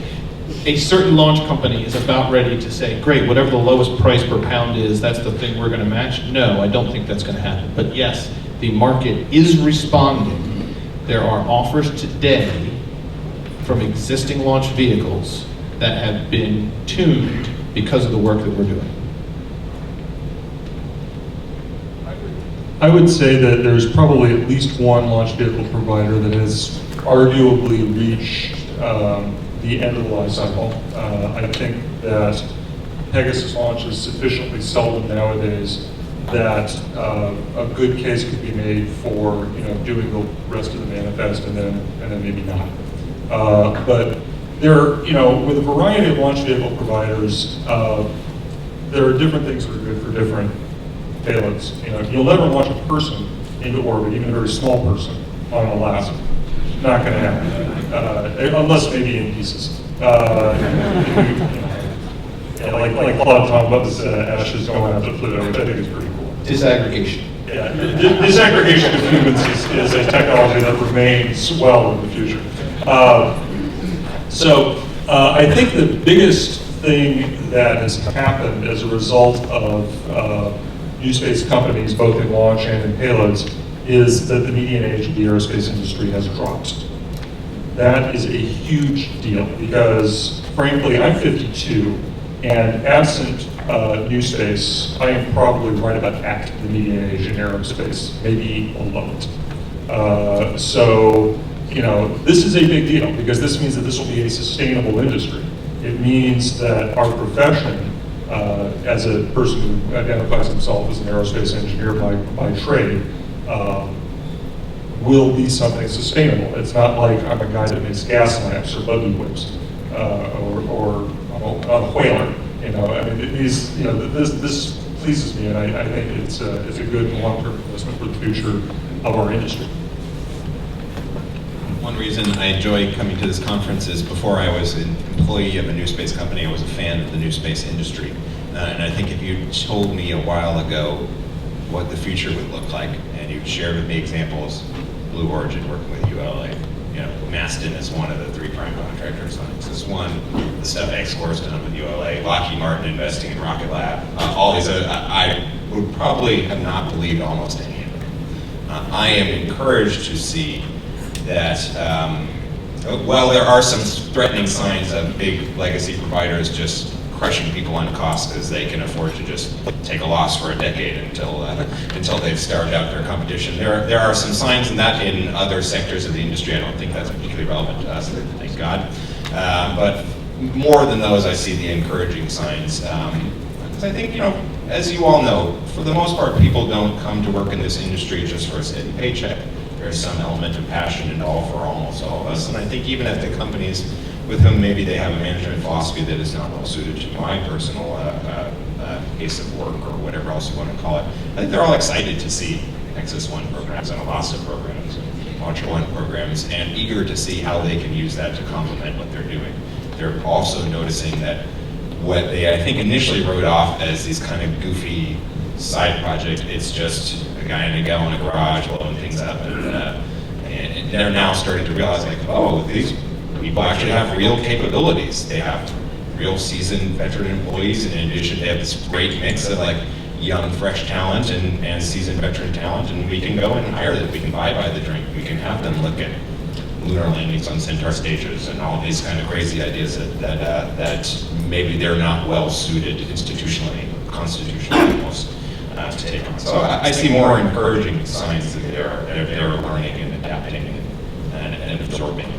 A certain launch company is about ready to say, great, whatever the lowest price per pound is, that's the thing we're going to match? No, I don't think that's going to happen. But yes, the market is responding. There are offers today from existing launch vehicles that have been tuned because of the work that we're doing. I would say that there's probably at least one launch vehicle provider that has arguably reached the end of the life cycle. I think that Pegasus launch is sufficiently seldom nowadays that a good case could be made for doing the rest of the manifest and then maybe not. But there, with a variety of launch vehicle providers, there are different things that are good for different payloads. You'll never launch a person into orbit, even a very small person, on a lab. Not going to happen, unless maybe in pieces. Like Claude Thomas' ashes going out to Pluto, which I think is pretty cool. Disaggregation. Yeah, disaggregation of humans is a technology that remains well in the future. I think the biggest thing that has happened as a result of new space companies, both in launch and in payloads, is that the median age of the aerospace industry has dropped. That is a huge deal because, frankly, I'm 52, and absent NewSpace, I am probably right about at the median age in aerospace, maybe below it. This is a big deal because this means that this will be a sustainable industry. It means that our profession, as a person who identifies himself as an aerospace engineer by trade, will be something sustainable. It's not like I'm a guy that makes gas lamps or buggy whips or on a whaler. This pleases me, and I think it's a good long-term investment for the future of our industry. One reason I enjoy coming to this conference is before I was an employee of a new space company, I was a fan of the new space industry. And I think if you told me a while ago what the future would look like, and you shared with me examples, Blue Origin working with ULA, Maston is one of the 3 prime contractors on Axis 1, the stuff X-Core's done with ULA, Lockheed Martin investing in Rocket Lab, all these other, I would probably have not believed almost any of them. I am encouraged to see that while there are some threatening signs of big legacy providers just crushing people on costs because they can afford to just take a loss for a decade until they've starved out their competition. There are some signs in that in other sectors of the industry. I don't think that's particularly relevant to us, thank God. But more than those, I see the encouraging signs. Because I think, as you all know, for the most part, people don't come to work in this industry just for a steady paycheck. There's some element of passion involved for almost all of us. And I think even at the companies with whom maybe they have a management philosophy that is not well suited to my personal pace of work or whatever else you want to call it, I think they're all excited to see Nexus 1 programs and ALASA programs and Launcher 1 programs and eager to see how they can use that to complement what they're doing. They're also noticing that what they, I think, initially wrote off as these kind of goofy side project, it's just a guy and a gal in a garage blowing things up, and they're now starting to realize, like, oh, these people actually have real capabilities. They have real seasoned veteran employees, and in addition, they have this great mix of like young, fresh talent and seasoned veteran talent, and we can go and hire them. We can buy by the drink. We can have them look at lunar landings on Centaur stages and all these kind of crazy ideas that maybe they're not well suited institutionally, constitutionally almost, to take on. So I see more encouraging signs that they're learning and adapting and absorbing.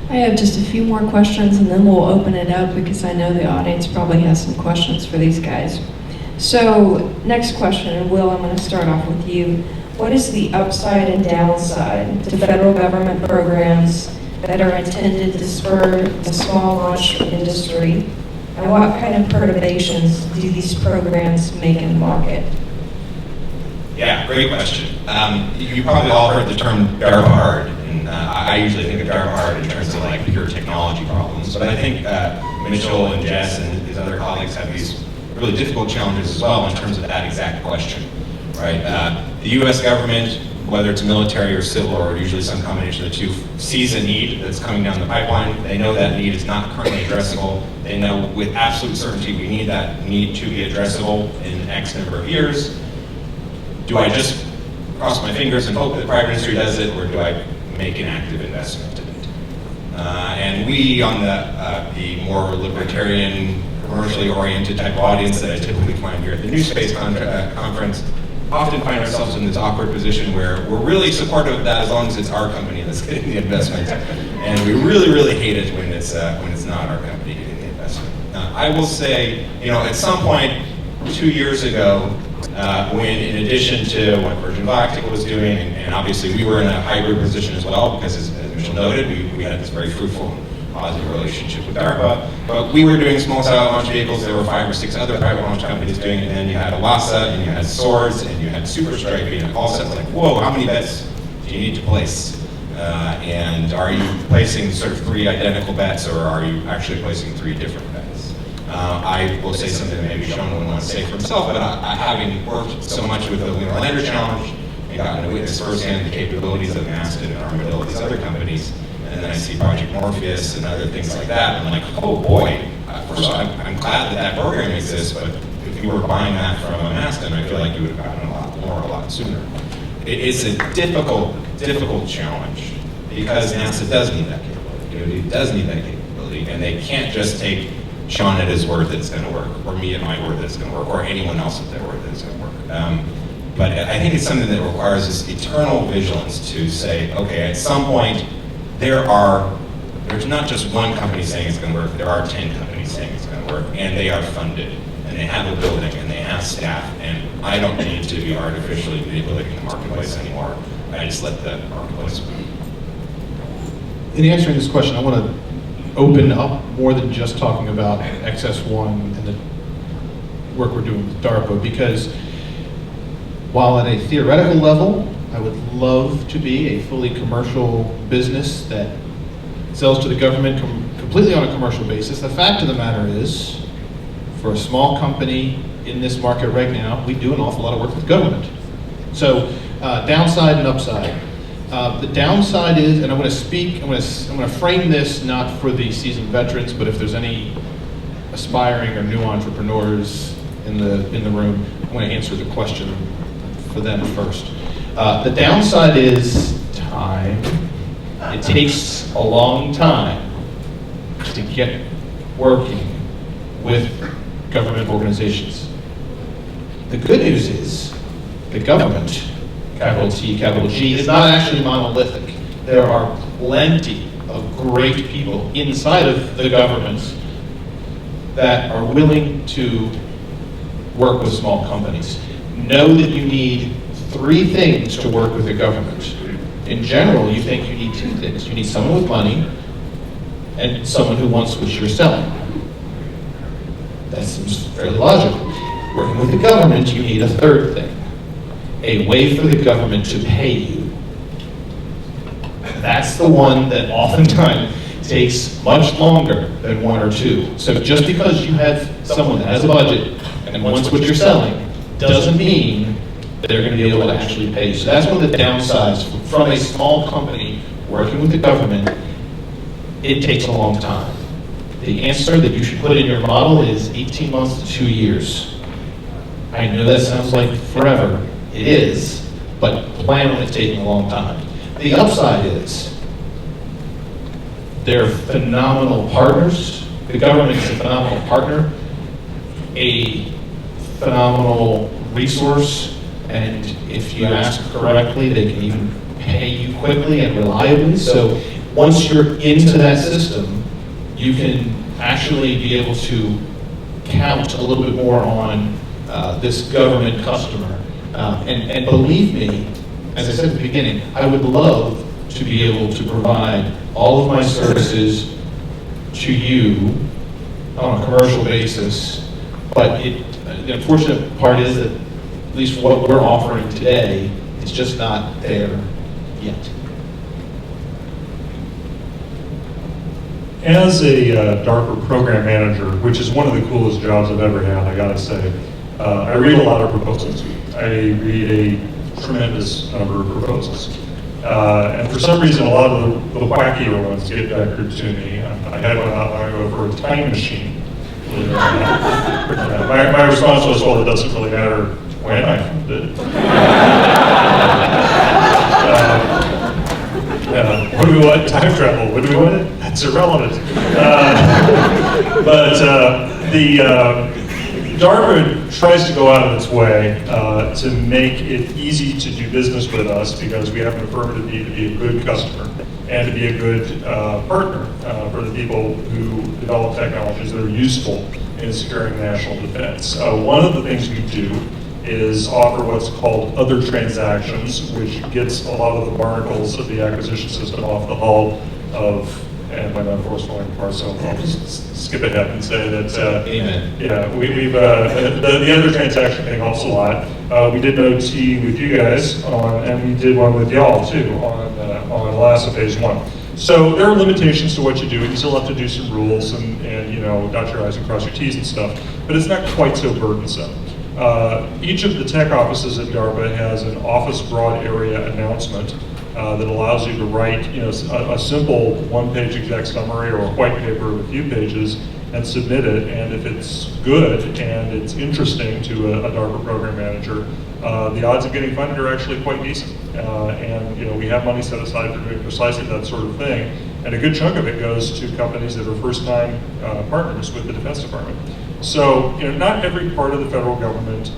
I have just a few more questions and then we'll open it up because I know the audience probably has some questions for these guys. So next question, and Will, I'm going to start off with you. What is the upside and downside to federal government programs that are intended to spur the small launch industry? And what kind of perturbations do these programs make in the market? Yeah, great question. You probably all heard the term DARPA hard, and I usually think of DARPA hard in terms of like pure technology problems, but I think Mitchell and Jess and his other colleagues have these really difficult challenges as well in terms of that exact question, right? The U.S. government, whether it's military or civil or usually some combination of the two, sees a need that's coming down the pipeline. They know that need is not currently addressable. They know with absolute certainty we need that need to be addressable in X number of years. Do I just cross my fingers and hope that the private industry does it, or do I make an active investment in it? And we, on the more libertarian, commercially oriented type of audience that I typically find here at the NewSpace conference, often find ourselves in this awkward position where we're really supportive of that as long as it's our company that's getting the investment, and we really, really hate it when it's not our company getting the investment. I will say, at some point 2 years ago, when in addition to what Virgin Galactic was doing, and obviously we were in a hybrid position as well, because as Mitchell noted, we had this very fruitful positive relationship with DARPA. But we were doing small satellite launch vehicles. There were 5 or 6 other private launch companies doing it. And then you had Alasa, and you had Swords, and you had Super Strike being a call set. Like, whoa, how many bets do you need to place? And are you placing sort of 3 identical bets, or are you actually placing 3 different bets? I will say something that maybe Sean wouldn't want to say for himself, but having worked so much with the Lunar Lander Challenge and gotten to witness firsthand the capabilities of Maston and Armadillo, these other companies, and then I see Project Morpheus and other things like that, and I'm like, oh boy, first of all, I'm glad that that program exists, but if you were buying that from a Maston, I feel like you would have gotten a lot more, a lot sooner. It's a difficult challenge, because NASA does need that capability. It does need that capability, and they can't just take Sean at his word that it's going to work, or me at my word that it's going to work, or anyone else at their word that it's going to work. But I think it's something that requires this eternal vigilance to say, okay, at some point, there's not just one company saying it's going to work, there are 10 companies saying it's going to work, and they are funded, and they have a building, and they have staff, and I don't need to be artificially manipulating the marketplace anymore. I just let the marketplace move. In answering this question, I want to open up more than just talking about XS1 and the work we're doing with DARPA, because while at a theoretical level, I would love to be a fully commercial business that sells to the government completely on a commercial basis, the fact of the matter is, for a small company in this market right now, we do an awful lot of work with government. So downside and upside. The downside is, and I'm going to frame this not for the seasoned veterans, but if there's any aspiring or new entrepreneurs in the room, I'm going to answer the question for them first. The downside is time. It takes a long time to get working with government organizations. The good news is the government, capital T, capital G, is not actually monolithic. There are plenty of great people inside of the government that are willing to work with small companies. Know that you need 3 things to work with the government. In general, you think you need 2 things. You need someone with money and someone who wants what you're selling. That seems fairly logical. Working with the government, you need a 3rd thing. A way for the government to pay you. That's the one that oftentimes takes much longer than 1 or 2. So just because you have someone that has a budget and wants what you're selling doesn't mean they're going to be able to actually pay you. So that's one of the downsides from a small company working with the government. It takes a long time. The answer that you should put in your model is 18 months to 2 years. I know that sounds like forever. It is, but plan on it taking a long time. The upside is they're phenomenal partners. The government is a phenomenal partner, a phenomenal resource, and if you ask correctly, they can even pay you quickly and reliably. So once you're into that system, you can actually be able to count a little bit more on this government customer. And believe me, as I said at the beginning, I would love to be able to provide all of my services to you on a commercial basis, but the unfortunate part is that at least what we're offering today is just not there yet. As a DARPA program manager, which is one of the coolest jobs I've ever had, I gotta say, I read a lot of proposals. I read a tremendous number of proposals. And for some reason, a lot of the wackier ones get vectored to me. I had one out long ago for a time machine. My response was, well, it doesn't really matter when I found it. What do we want? Time travel. What do we want? That's irrelevant. But the DARPA tries to go out of its way to make it easy to do business with us because we have an affirmative need to be a good customer and to be a good partner for the people who develop technologies that are useful in securing national defense. One of the things we do is offer what's called other transactions, which gets a lot of the barnacles of the acquisition system off the hull of and my metaphor is falling apart, so I'll just skip ahead and say that, Amen. yeah, the other transaction thing helps a lot. We did an OT with you guys and we did one with y'all too on Alaska Phase 1. So there are limitations to what you do, and you still have to do some rules and dot your I's and cross your T's and stuff, but it's not quite so burdensome. Each of the tech offices at DARPA has an office broad area announcement that allows you to write a simple one-page exec summary or a white paper of a few pages and submit it, and if it's good and it's interesting to a DARPA program manager, the odds of getting funded are actually quite decent. And we have money set aside for doing precisely that sort of thing, and a good chunk of it goes to companies that are first-time partners with the Defense Department. So not every part of the federal government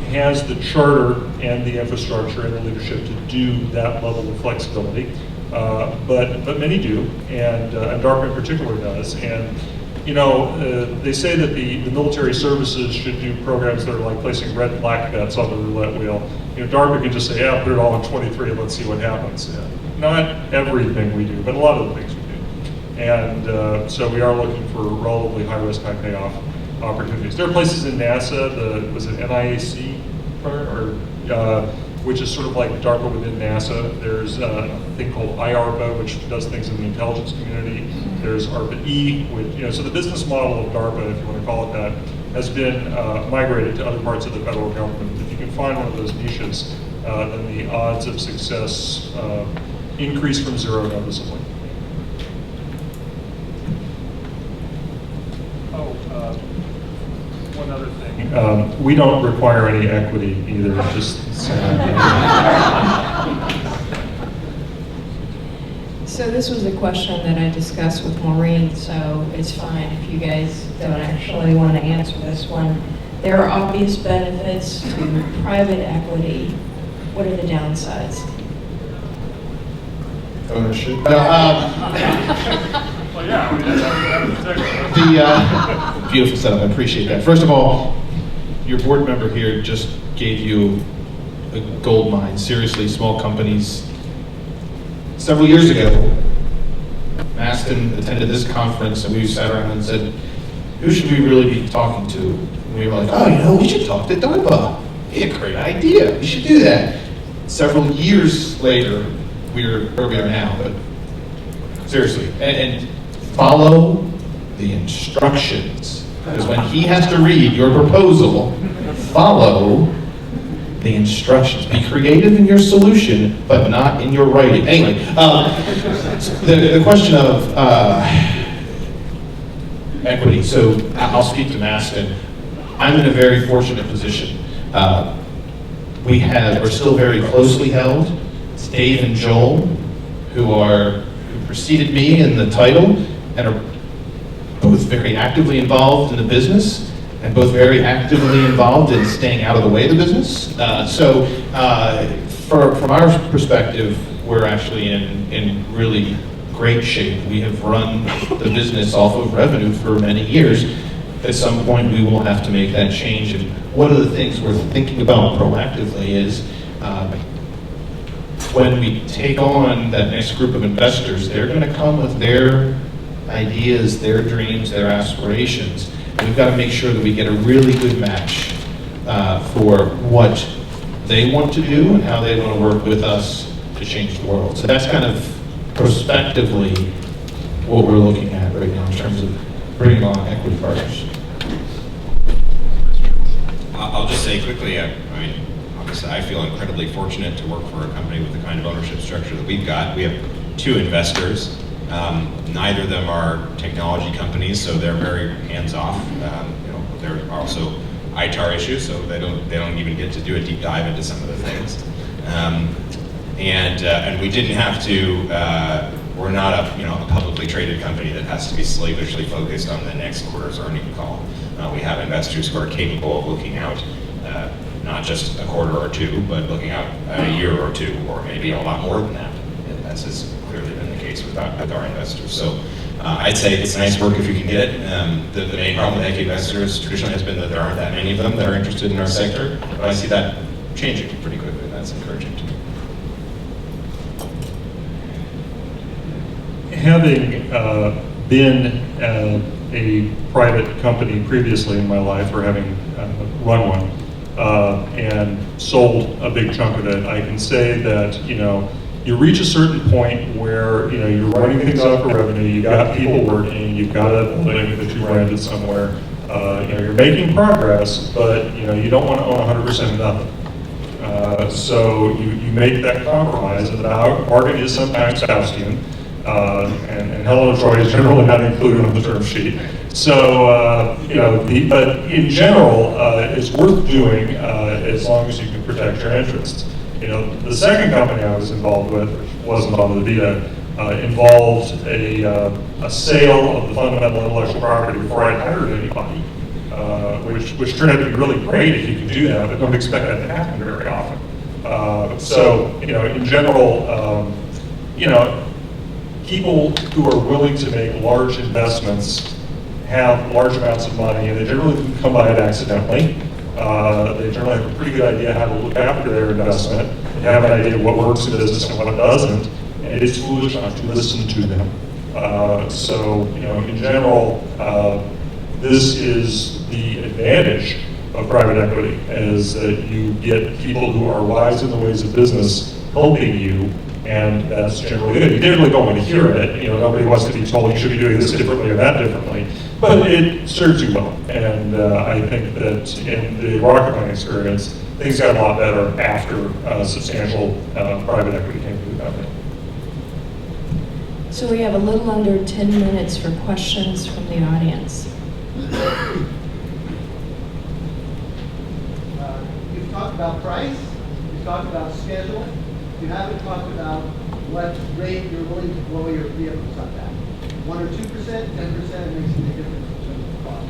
has the charter and the infrastructure and the leadership to do that level of flexibility, but many do, and DARPA in particular does. And they say that the military services should do programs that are like placing red and black bets on the roulette wheel. DARPA can just say, yeah, put it all in 23 and let's see what happens. Not everything we do, but a lot of the things we do. And so we are looking for relatively high risk, high payoff opportunities. There are places in NASA, was it NIAC, which is sort of like DARPA within NASA. There's a thing called IARPA, which does things in the intelligence community. There's ARPA-E, which, so the business model of DARPA, if you want to call it that, has been migrated to other parts of the federal government. If you can find one of those niches, then the odds of success increase from zero noticeably. One other thing. We don't require any equity either, just So this was a question that I discussed with Maureen, so it's fine if you guys don't actually want to answer this one. There are obvious benefits to private equity. What are the downsides? Ownership. Well, yeah, I mean, that's The beautiful setup. I appreciate that. First of all, your board member here just gave you a gold mine. Seriously, small companies. Several years ago, Maston attended this conference, and we sat around and said, "Who should we really be talking to?" And we were like, "Oh, we should talk to DARPA. It's a great idea. We should do that." Several years later, we're where we are now. But seriously, and follow the instructions. Because when he has to read your proposal, follow the instructions. Be creative in your solution, but not in your writing. Anyway, the question of equity. So I'll speak to Maston. I'm in a very fortunate position. We're still very closely held. It's Dave and Joel, who preceded me in the title and are both very actively involved in the business and both very actively involved in staying out of the way of the business. From our perspective, we're actually in really great shape. We have run the business off of revenue for many years. At some point, we will have to make that change. And one of the things we're thinking about proactively is when we take on that next group of investors, they're going to come with their ideas, their dreams, their aspirations. And we've got to make sure that we get a really good match for what they want to do and how they want to work with us to change the world. So that's kind of prospectively what we're looking at right now in terms of bringing on equity partners. I'll just say quickly, I mean, obviously I feel incredibly fortunate to work for a company with the kind of ownership structure that we've got. We have two investors. Neither of them are technology companies, so they're very hands-off. There are also ITAR issues, so they don't even get to do a deep dive into some of the things. And we didn't have to. We're not a publicly traded company that has to be slavishly focused on the next quarter's earnings call. We have investors who are capable of looking out not just a quarter or two, but looking out a year or two, or maybe a lot more than that. And that's has clearly been the case with our investors. So I'd say it's nice work if you can get it. The main problem with equity investors traditionally has been that there aren't that many of them that are interested in our sector, but I see that changing pretty quickly. That's encouraging to me. having been a private company previously in my life, or having run one, and sold a big chunk of it, I can say that, you reach a certain point where, you're running things out for revenue, you've got people working, you've got a building that you rented somewhere, you're making progress, but, you don't want to own 100% of nothing. So you make that compromise, and the bargain is sometimes Faustian, and Helen of Troy is generally not included on the term sheet. So, but in general, it's worth doing as long as you can protect your interests. The second company I was involved with, which wasn't on the Vita, involved a sale of the fundamental intellectual property before I hired anybody, which turned out to be really great if you can do that, but don't expect that to happen very often. So, in general, people who are willing to make large investments have large amounts of money, and they generally come by it accidentally. They generally have a pretty good idea how to look after their investment. They have an idea of what works in business and what doesn't, and it is foolish not to listen to them. So, in general, this is the advantage of private equity, is that you get people who are wise in the ways of business helping you, and that's generally good. You generally don't want to hear it. Nobody wants to be told you should be doing this differently or that differently, but it serves you well. And I think that in the Rocketline experience, things got a lot better after substantial private equity came to the company. So we have a little under 10 minutes for questions from the audience. You've talked about price, you've talked about schedule, you haven't talked about what rate you're willing to blow your vehicles up at. 1 or 2%, 10% makes a big difference in terms of cost.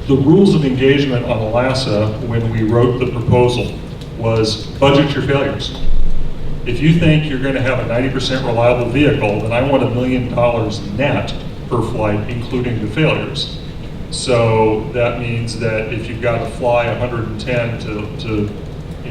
The rules of engagement on ALASA, when we wrote the proposal, was budget your failures. If you think you're going to have a 90% reliable vehicle, then I want $1 million net per flight, including the failures. So that means that if you've got to fly 110 to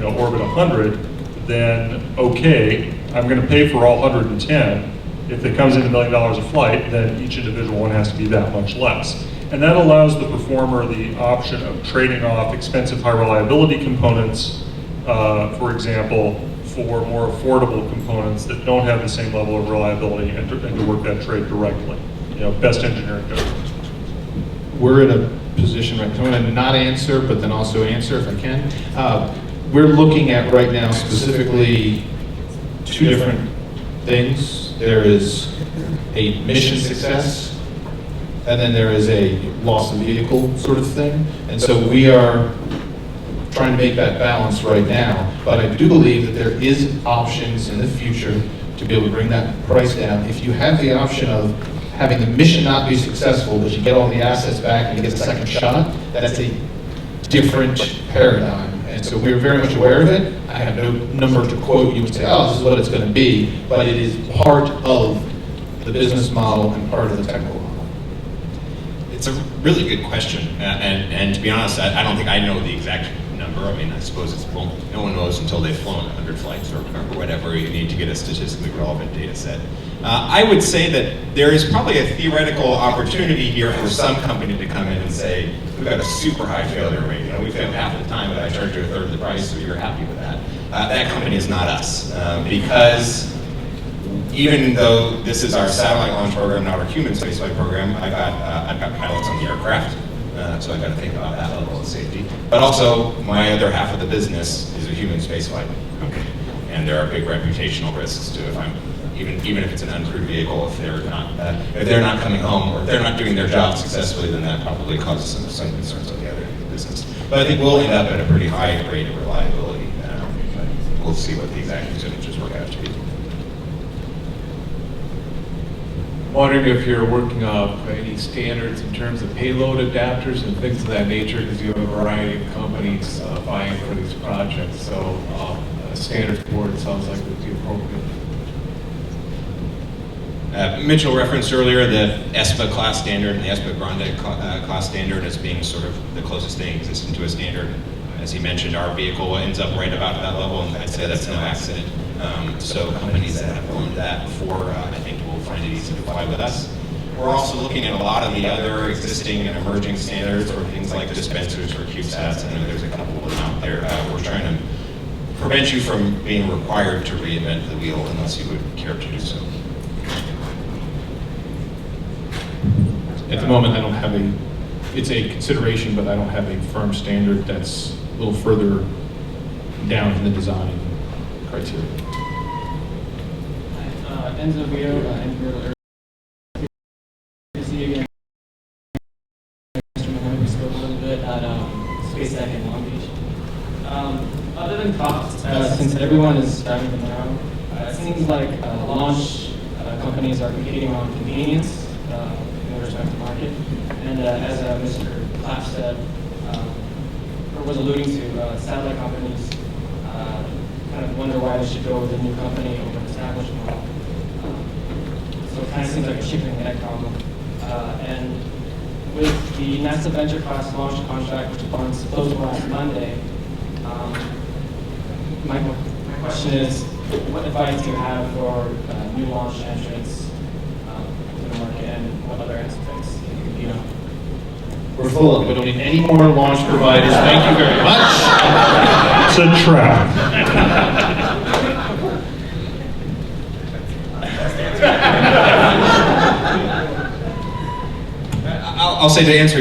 orbit 100, then okay, I'm going to pay for all 110. If it comes in $1 million a flight, then each individual one has to be that much less. And that allows the performer the option of trading off expensive high reliability components, for example, for more affordable components that don't have the same level of reliability, and to work that trade directly. Best engineering goes. We're in a position right now, I'm going to not answer, but then also answer if I can. We're looking at right now specifically two different things. There is a mission success, and then there is a loss of vehicle sort of thing. And so we are trying to make that balance right now. But I do believe that there is options in the future to be able to bring that price down. If you have the option of having the mission not be successful, but you get all the assets back and you get a second shot, that's a different paradigm. And so we're very much aware of it. I have no number to quote you and say, oh, this is what it's going to be, but it is part of the business model and part of the technical model. It's a really good question, and to be honest, I don't think I know the exact number. I mean, I suppose no one knows until they've flown 100 flights or whatever you need to get a statistically relevant data set. I would say that there is probably a theoretical opportunity here for some company to come in and say, we've got a super high failure rate. We failed half the time, but I charge you a third of the price, so you're happy with that. That company is not us, because even though this is our satellite launch program, not our human spaceflight program, I've got pilots on the aircraft, so I've got to think about that level of safety. But also, my other half of the business is a human spaceflight company, and there are big reputational risks to even if it's an uncrewed vehicle, if they're not coming home or if they're not doing their job successfully, then that probably causes some concerns on the other end of the business. But I think we'll end up at a pretty high rate of reliability. We'll see what the exact percentages work out to be. Wondering if you're working up any standards in terms of payload adapters and things of that nature, because you have a variety of companies vying for these projects. So a standards board sounds like would be appropriate. Mitchell referenced earlier the ESPA class standard and the ESPA Grande class standard as being sort of the closest thing existing to a standard. As he mentioned, our vehicle ends up right about that level, and I'd say that's no accident. So companies that have learned that before, I think will find it easy to fly with us. We're also looking at a lot of the other existing and emerging standards for things like dispensers for CubeSats. I know there's a couple of them out there. We're trying to prevent you from being required to reinvent the wheel unless you would care to do so. At the moment, I don't have it's a consideration, but I don't have a firm standard that's a little further down in the design criteria. Enzo Vio, and again, we spoke a little bit at SpaceX in Long Beach. Other than cost, since everyone is driving them around, it seems like launch companies are competing on convenience in the respective market. And as Mr. Clapp said, or was alluding to, satellite companies kind of wonder why they should go with a new company over an established model. So it kind of seems like a chicken and egg problem. And with the NASA Venture Class launch contract, which was closed last Monday, my question is, what advice do you have for new launch entrants to the market, and what other aspects can you compete on? We're full. We don't need any more launch providers. Thank you very much. It's a trap. I'll say, to answer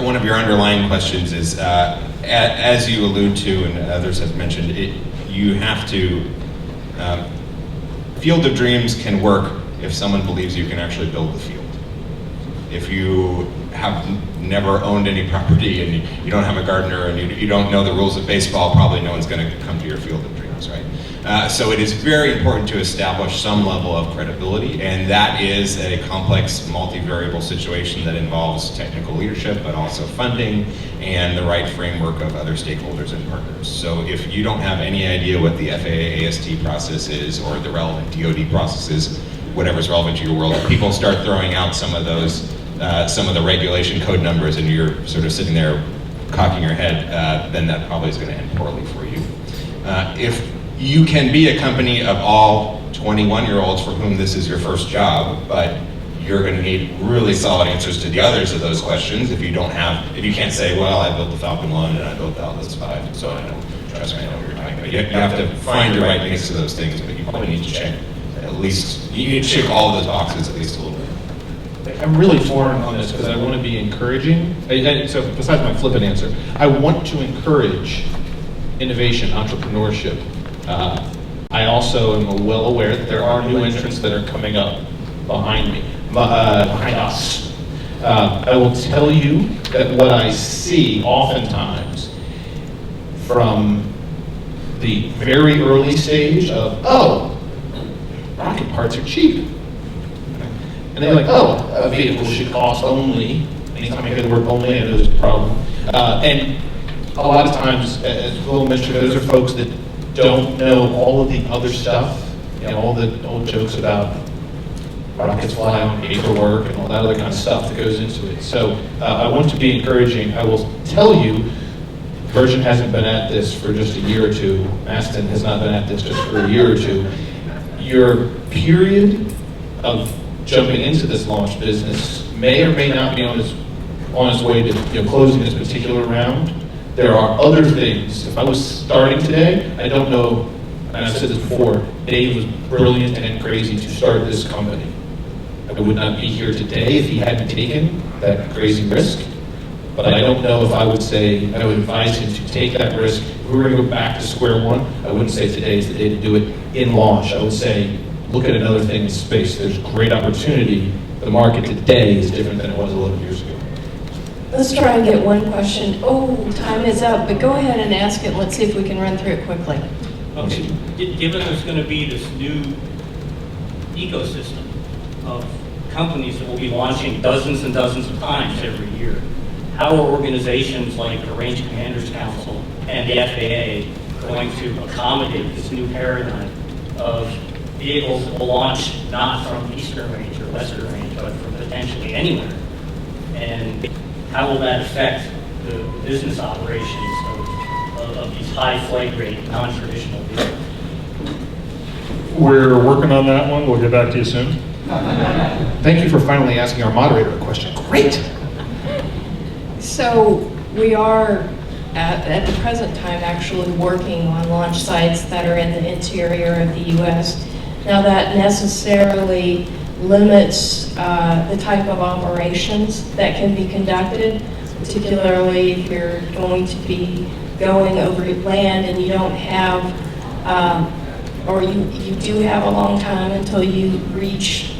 one of your underlying questions is, as you allude to and others have mentioned, you have to, Field of Dreams can work if someone believes you can actually build the field. If you have never owned any property and you don't have a gardener and you don't know the rules of baseball, probably no one's going to come to your Field of Dreams, right? So it is very important to establish some level of credibility, and that is a complex, multivariable situation that involves technical leadership, but also funding and the right framework of other stakeholders and partners. So if you don't have any idea what the FAA AST process is, or the relevant DoD processes, whatever's relevant to your world, if people start throwing out some of those, some of the regulation code numbers, and you're sort of sitting there cocking your head, then that probably is going to end poorly for you. If you can be a company of all 21-year-olds for whom this is your first job, but you're going to need really solid answers to the others of those questions if you can't say, well, I built the Falcon 1 and I built the Atlas 5, so I know, trust me, I know what you're talking about. You have to find your right mix of those things, but you probably need to check you need to check all of those boxes at least a little bit. I'm really torn on this because I want to be encouraging. So besides my flippant answer, I want to encourage innovation, entrepreneurship. I also am well aware that there are new entrants that are coming up behind me, behind us. I will tell you that what I see oftentimes from the very early stage of, oh, rocket parts are cheap. And they're like, oh, a vehicle should cost only, anytime I hear the word only, I know there's a problem. And a lot of times, as Will mentioned, those are folks that don't know all of the other stuff, all the old jokes about rockets fly on paperwork and all that other kind of stuff that goes into it. So I want to be encouraging. I will tell you, Virgin hasn't been at this for just a year or two. Aston has not been at this just for a year or two. Your period of jumping into this launch business may or may not be on its way to closing this particular round. There are other things. If I was starting today, I don't know, and I've said this before, Dave was brilliant and crazy to start this company. I would not be here today if he hadn't taken that crazy risk. But I don't know if I would say, I would advise him to take that risk. If we were going to go back to square one, I wouldn't say today is the day to do it in launch. I would say, look at another thing in space. There's great opportunity. The market today is different than it was 11 years ago. Let's try and get one question. Oh, time is up, but go ahead and ask it. Let's see if we can run through it quickly. Okay, given there's going to be this new ecosystem of companies that will be launching dozens and dozens of times every year, how are organizations like the Range Commanders Council and the FAA going to accommodate this new paradigm of vehicles that will launch not from Eastern Range or Western Range, but from potentially anywhere? And how will that affect the business operations of these high flight rate, non-traditional vehicles. We're working on that one. We'll get back to you soon. Thank you for finally asking our moderator a question. Great. So we are, at the present time, actually working on launch sites that are in the interior of the U.S. Now that necessarily limits the type of operations that can be conducted, particularly if you're going to be going over land and you don't have, or you do have a long time until you reach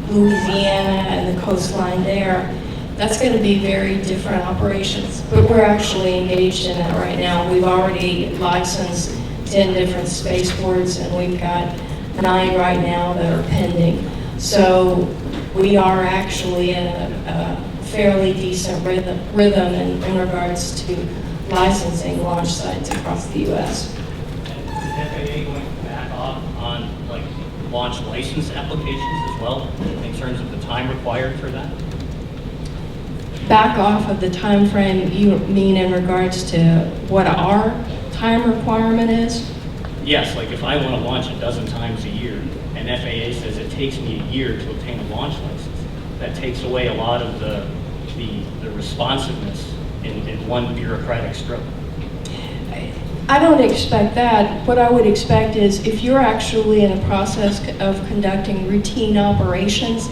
Louisiana and the coastline there. That's going to be very different operations, but we're actually engaged in it right now. We've already licensed 10 different spaceports, and we've got 9 right now that are pending. So we are actually in a fairly decent rhythm in regards to licensing launch sites across the U.S. Is FAA going to back off on like launch license applications as well in terms of the time required for that? Back off of the time frame, you mean in regards to what our time requirement is? Yes, like if I want to launch a dozen times a year and FAA says it takes me a year to obtain a launch license, that takes away a lot of the responsiveness in one bureaucratic stroke. I don't expect that. What I would expect is if you're actually in a process of conducting routine operations,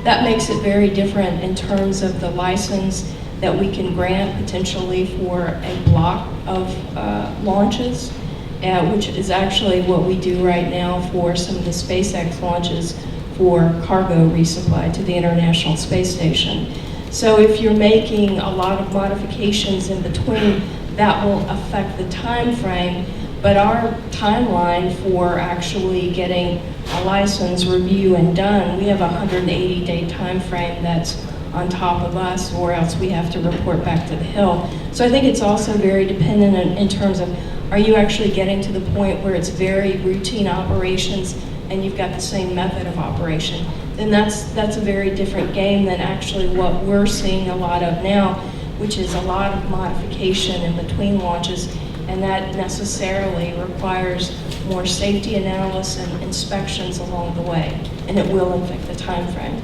that makes it very different in terms of the license that we can grant potentially for a block of launches, which is actually what we do right now for some of the SpaceX launches for cargo resupply to the International Space Station. So if you're making a lot of modifications in between, that will affect the time frame, but our timeline for actually getting a license review and done, we have a 180-day time frame that's on top of us, or else we have to report back to the Hill. So I think it's also very dependent in terms of, are you actually getting to the point where it's very routine operations and you've got the same method of operation? Then that's a very different game than actually what we're seeing a lot of now, which is a lot of modification in between launches, and that necessarily requires more safety analysis and inspections along the way, and it will affect the time frame.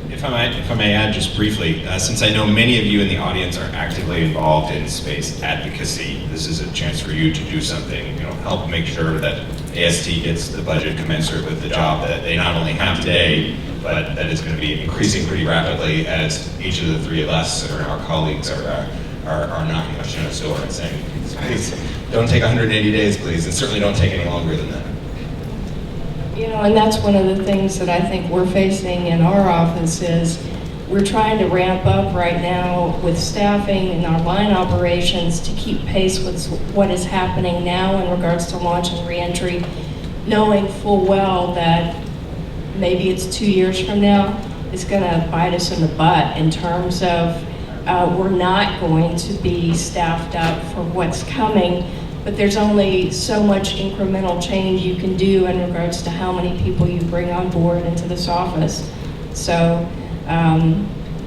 If I may add just briefly, since I know many of you in the audience are actively involved in space advocacy, this is a chance for you to do something, help make sure that AST gets the budget commensurate with the job that they not only have today, but that is going to be increasing pretty rapidly as each of the 3 of us or our colleagues are knocking on Shannon's door and saying, please, don't take 180 days, please, and certainly don't take any longer than that. And that's one of the things that I think we're facing in our office is we're trying to ramp up right now with staffing and our line operations to keep pace with what is happening now in regards to launch and reentry, knowing full well that maybe it's 2 years from now, it's going to bite us in the butt in terms of we're not going to be staffed up for what's coming, but there's only so much incremental change you can do in regards to how many people you bring on board into this office. So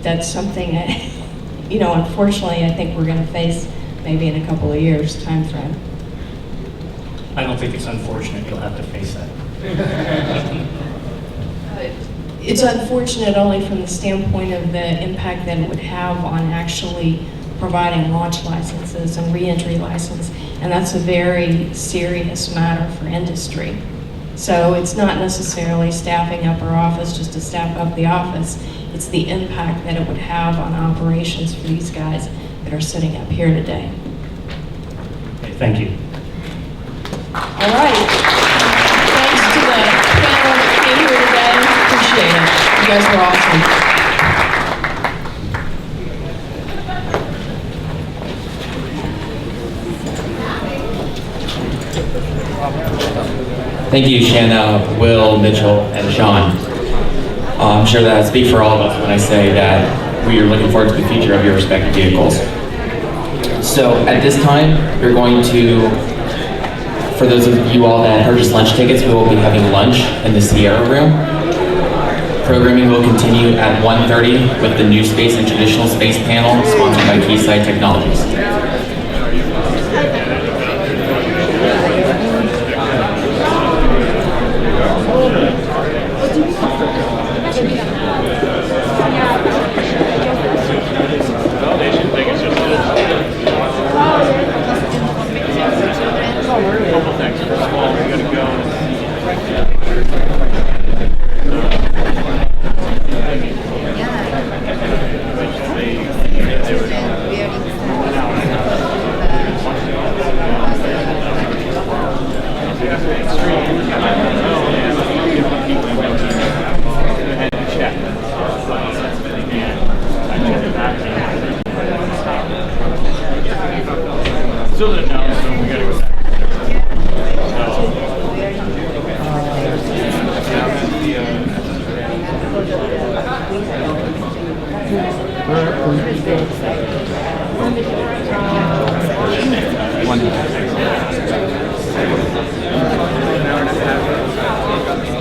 that's something that, unfortunately, I think we're going to face maybe in a couple of years time frame. I don't think it's unfortunate. You'll have to face that. It's unfortunate only from the standpoint of the impact that it would have on actually providing launch licenses and reentry license, and that's a very serious matter for industry. So it's not necessarily staffing up our office just to staff up the office, it's the impact that it would have on operations for these guys that are sitting up here today. Okay, thank you. All right. Thanks to the panel that came here today. Appreciate it. You guys were awesome. Thank you, Shanna, Will, Mitchell, and Sean. I'm sure that I speak for all of us when I say that we are looking forward to the future of your respective vehicles. So at this time, we're going to, for those of you all that purchased lunch tickets, we will be having lunch in the Sierra Room. Programming will continue at 1:30 with the NewSpace and Traditional Space panel sponsored by Keysight Technologies. Still didn't know, so we gotta go back.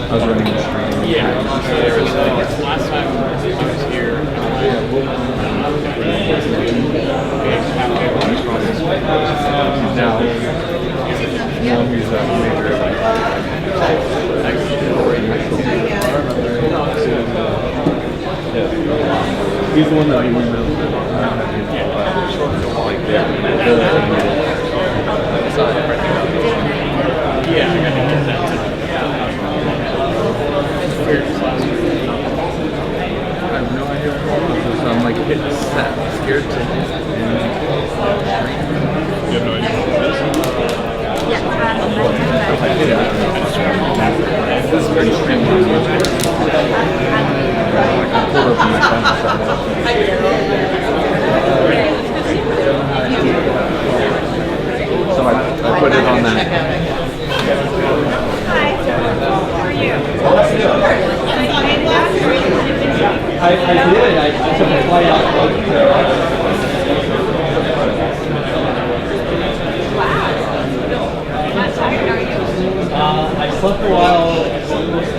I was running the stream. Yeah, so there was last time I was here. Now he's a major he's the one that we emailed. Yeah, I gotta get that. I have no idea what going on. So I'm like hitting set, scared to hit. You have no idea what it is? This is pretty streamlined. Like I pulled up my phone. So I put it on that. Hi, how are you? I did. I took a flight out. Wow. How tired are you? I slept a while.